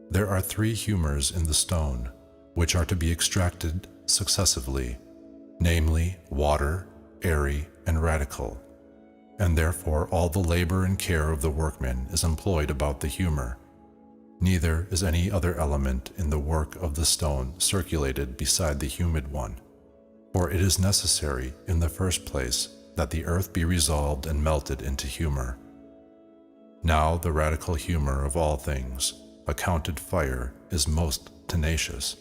There are 3 humors in the stone, which are to be extracted successively, namely water, airy, and radical, and therefore all the labor and care of the workman is employed about the humor. Neither is any other element in the work of the stone circulated beside the humid one, for it is necessary, in the first place, that the earth be resolved and melted into humor. Now the radical humor of all things, accounted fire, is most tenacious,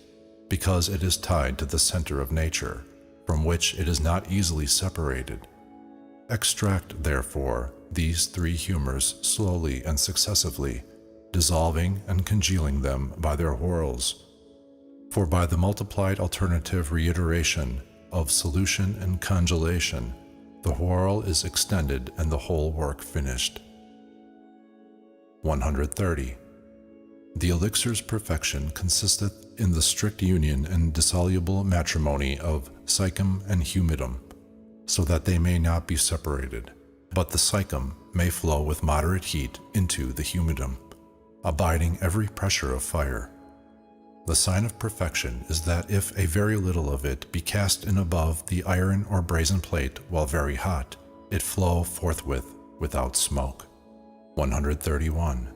because it is tied to the center of nature, from which it is not easily separated. Extract, therefore, these 3 humors slowly and successively, dissolving and congealing them by their whirls. For by the multiplied alternative reiteration of solution and congelation, the whirl is extended and the whole work finished. 130. The elixir's perfection consisteth in the strict union and dissoluble matrimony of psychum and humidum, so that they may not be separated, but the psychum may flow with moderate heat into the humidum, abiding every pressure of fire. The sign of perfection is that if a very little of it be cast in above the iron or brazen plate while very hot, it flow forthwith without smoke. 131.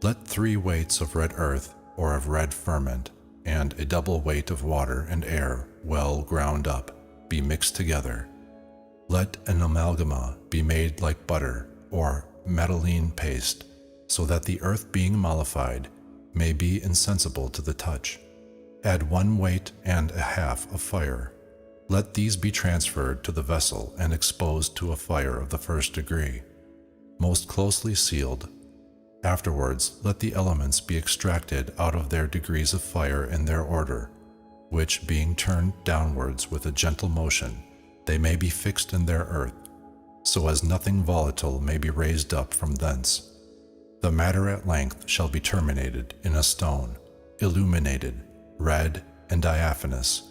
Let 3 weights of red earth or of red ferment, and a double weight of water and air well ground up, be mixed together. Let an amalgama be made like butter or metalline paste, so that the earth being mollified may be insensible to the touch. Add 1 weight and a half of fire. Let these be transferred to the vessel and exposed to a fire of the first degree, most closely sealed. Afterwards, let the elements be extracted out of their degrees of fire in their order, which being turned downwards with a gentle motion, they may be fixed in their earth, so as nothing volatile may be raised up from thence. The matter at length shall be terminated in a stone, illuminated, red, and diaphanous,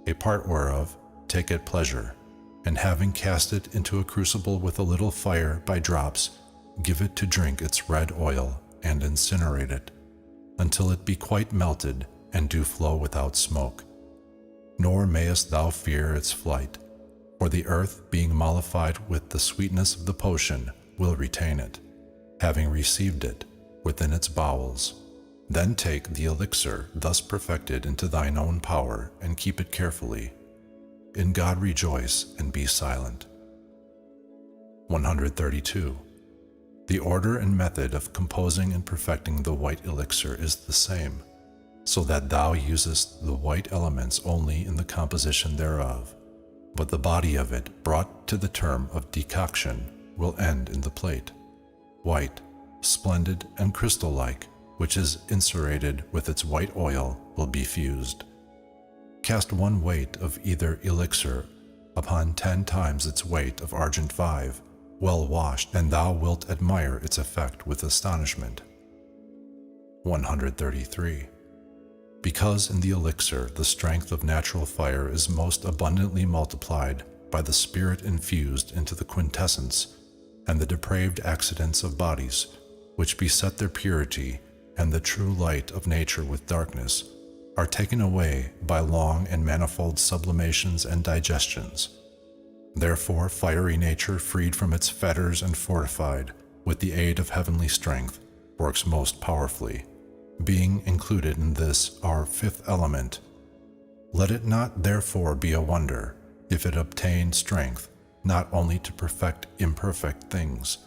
a part whereof take at pleasure, and having cast it into a crucible with a little fire by drops, give it to drink its red oil, and incinerate it, until it be quite melted and do flow without smoke. nor mayest thou fear its flight, for the earth, being mollified with the sweetness of the potion, will retain it, having received it within its bowels. Then take the elixir thus perfected into thine own power, and keep it carefully. In God rejoice, and be silent. 132. The order and method of composing and perfecting the white elixir is the same, so that thou usest the white elements only in the composition thereof, but the body of it, brought to the term of decoction, will end in the plate, white, splendid, and crystal-like, which is inserated with its white oil, will be fused. Cast 1 weight of either elixir upon 10 times its weight of argent 5, well washed, and thou wilt admire its effect with astonishment. 133. Because in the elixir the strength of natural fire is most abundantly multiplied by the spirit infused into the quintessence, and the depraved accidents of bodies, which beset their purity and the true light of nature with darkness, are taken away by long and manifold sublimations and digestions. Therefore fiery nature, freed from its fetters and fortified with the aid of heavenly strength, works most powerfully, being included in this our 5th element. Let it not therefore be a wonder if it obtain strength not only to perfect imperfect things,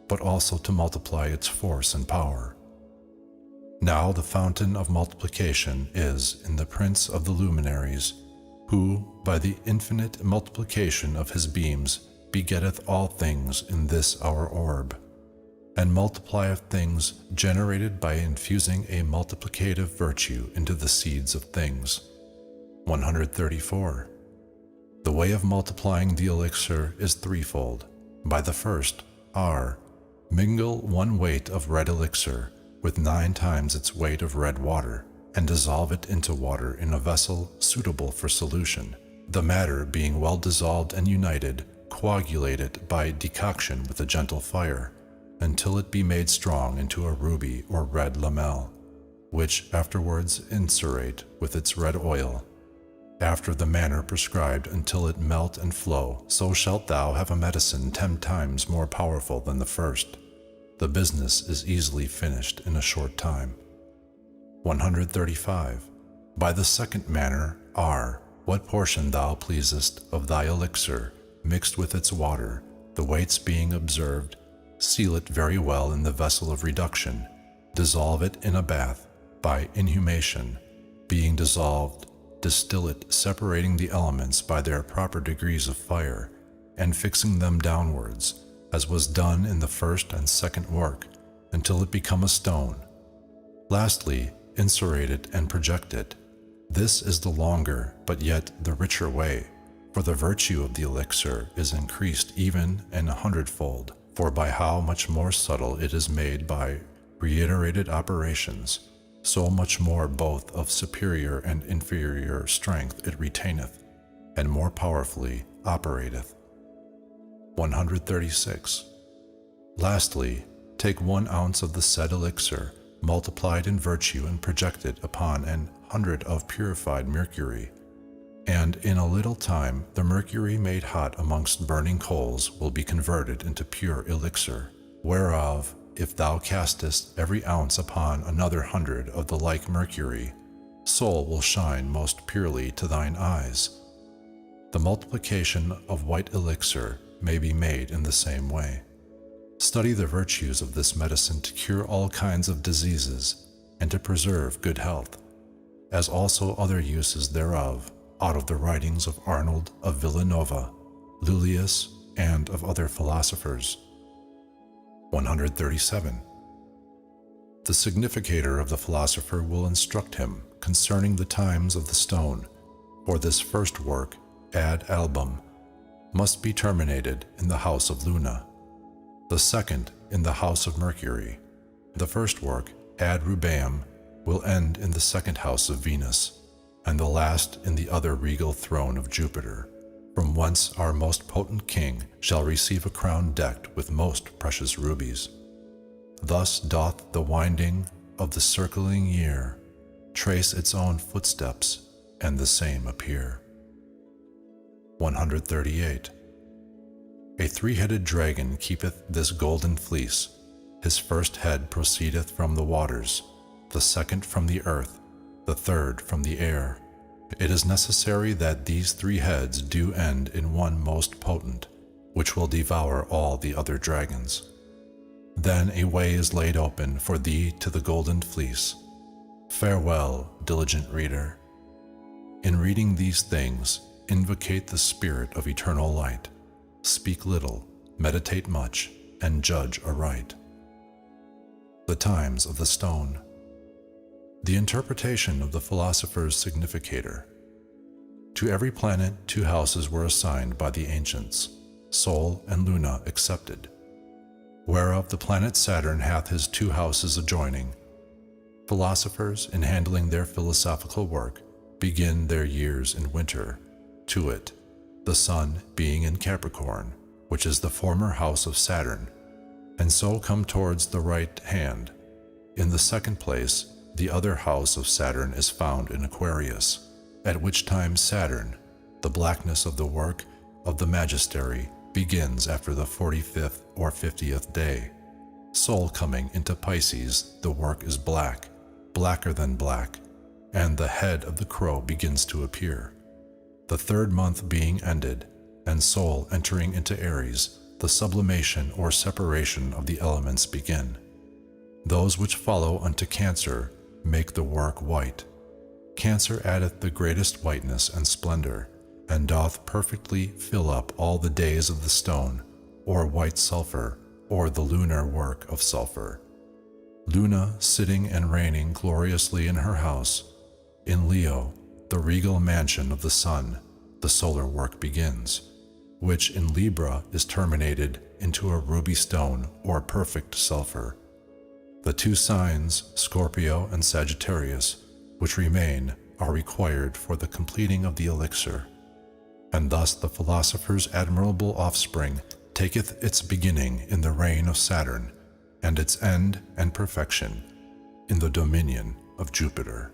but also to multiply its force and power. Now the fountain of multiplication is in the Prince of the luminaries, who, by the infinite multiplication of his beams, begetteth all things in this our orb, and multiplieth things generated by infusing a multiplicative virtue into the seeds of things. 134. The way of multiplying the elixir is threefold. By the first, R. Mingle 1 weight of red elixir with 9 times its weight of red water, and dissolve it into water in a vessel suitable for solution. The matter being well dissolved and united, coagulate it by decoction with a gentle fire, until it be made strong into a ruby or red lamel, which afterwards incerate with its red oil, after the manner prescribed, until it melt and flow. So shalt thou have a medicine 10 times more powerful than the first. The business is easily finished in a short time. 135. By the second manner, R. What portion thou pleasest of thy elixir, mixed with its water, the weights being observed, seal it very well in the vessel of reduction, dissolve it in a bath, by inhumation, being dissolved, distill it, separating the elements by their proper degrees of fire, and fixing them downwards, as was done in the first and second work, until it become a stone. Lastly, incerate it and project it. This is the longer, but yet the richer way, for the virtue of the elixir is increased even an 100-fold, for by how much more subtle it is made by reiterated operations, so much more both of superior and inferior strength it retaineth, and more powerfully operateth. 136. Lastly, take 1 ounce of the said elixir, multiplied in virtue, and project it upon 100 of purified mercury, and in a little time the mercury made hot amongst burning coals will be converted into pure elixir, whereof if thou castest every ounce upon another 100 of the like mercury, soul will shine most purely to thine eyes. The multiplication of white elixir may be made in the same way. Study the virtues of this medicine to cure all kinds of diseases and to preserve good health, as also other uses thereof, out of the writings of Arnold of Villanova, Lullius, and of other philosophers. 137. The significator of the philosopher will instruct him concerning the times of the stone, for this first work, ad album, must be terminated in the house of Luna, the second in the house of Mercury. The first work, ad rubeum, will end in the second house of Venus, and the last in the other regal throne of Jupiter, from whence our most potent king shall receive a crown decked with most precious rubies. Thus doth the winding of the circling year trace its own footsteps, and the same appear. 138. A three-headed dragon keepeth this golden fleece. His first head proceedeth from the waters, the second from the earth, the third from the air. It is necessary that these 3 heads do end in one most potent, which will devour all the other dragons. Then a way is laid open for thee to the golden fleece. Farewell, diligent reader. In reading these things, invocate the Spirit of eternal light. Speak little, meditate much, and judge aright. The times of the stone. The interpretation of the philosopher's significator. To every planet 2 houses were assigned by the ancients, Sol and Luna excepted, whereof the planet Saturn hath his 2 houses adjoining. Philosophers, in handling their philosophical work, begin their years in winter, to it, the sun being in Capricorn, which is the former house of Saturn, and so come towards the right hand. In the second place, the other house of Saturn is found in Aquarius, at which time Saturn, the blackness of the work of the magistery, begins after the 45th or 50th day. Sol coming into Pisces, the work is black, blacker than black, and the head of the crow begins to appear. The 3rd month being ended, and Sol entering into Aries, the sublimation or separation of the elements begin. Those which follow unto Cancer make the work white. Cancer addeth the greatest whiteness and splendor, and doth perfectly fill up all the days of the stone, or white sulfur, or the lunar work of sulfur. Luna sitting and reigning gloriously in her house. In Leo, the regal mansion of the sun, the solar work begins, which in Libra is terminated into a ruby stone or perfect sulfur. The 2 signs, Scorpio and Sagittarius, which remain, are required for the completing of the elixir. And thus the philosopher's admirable offspring taketh its beginning in the reign of Saturn, and its end and perfection in the dominion of Jupiter.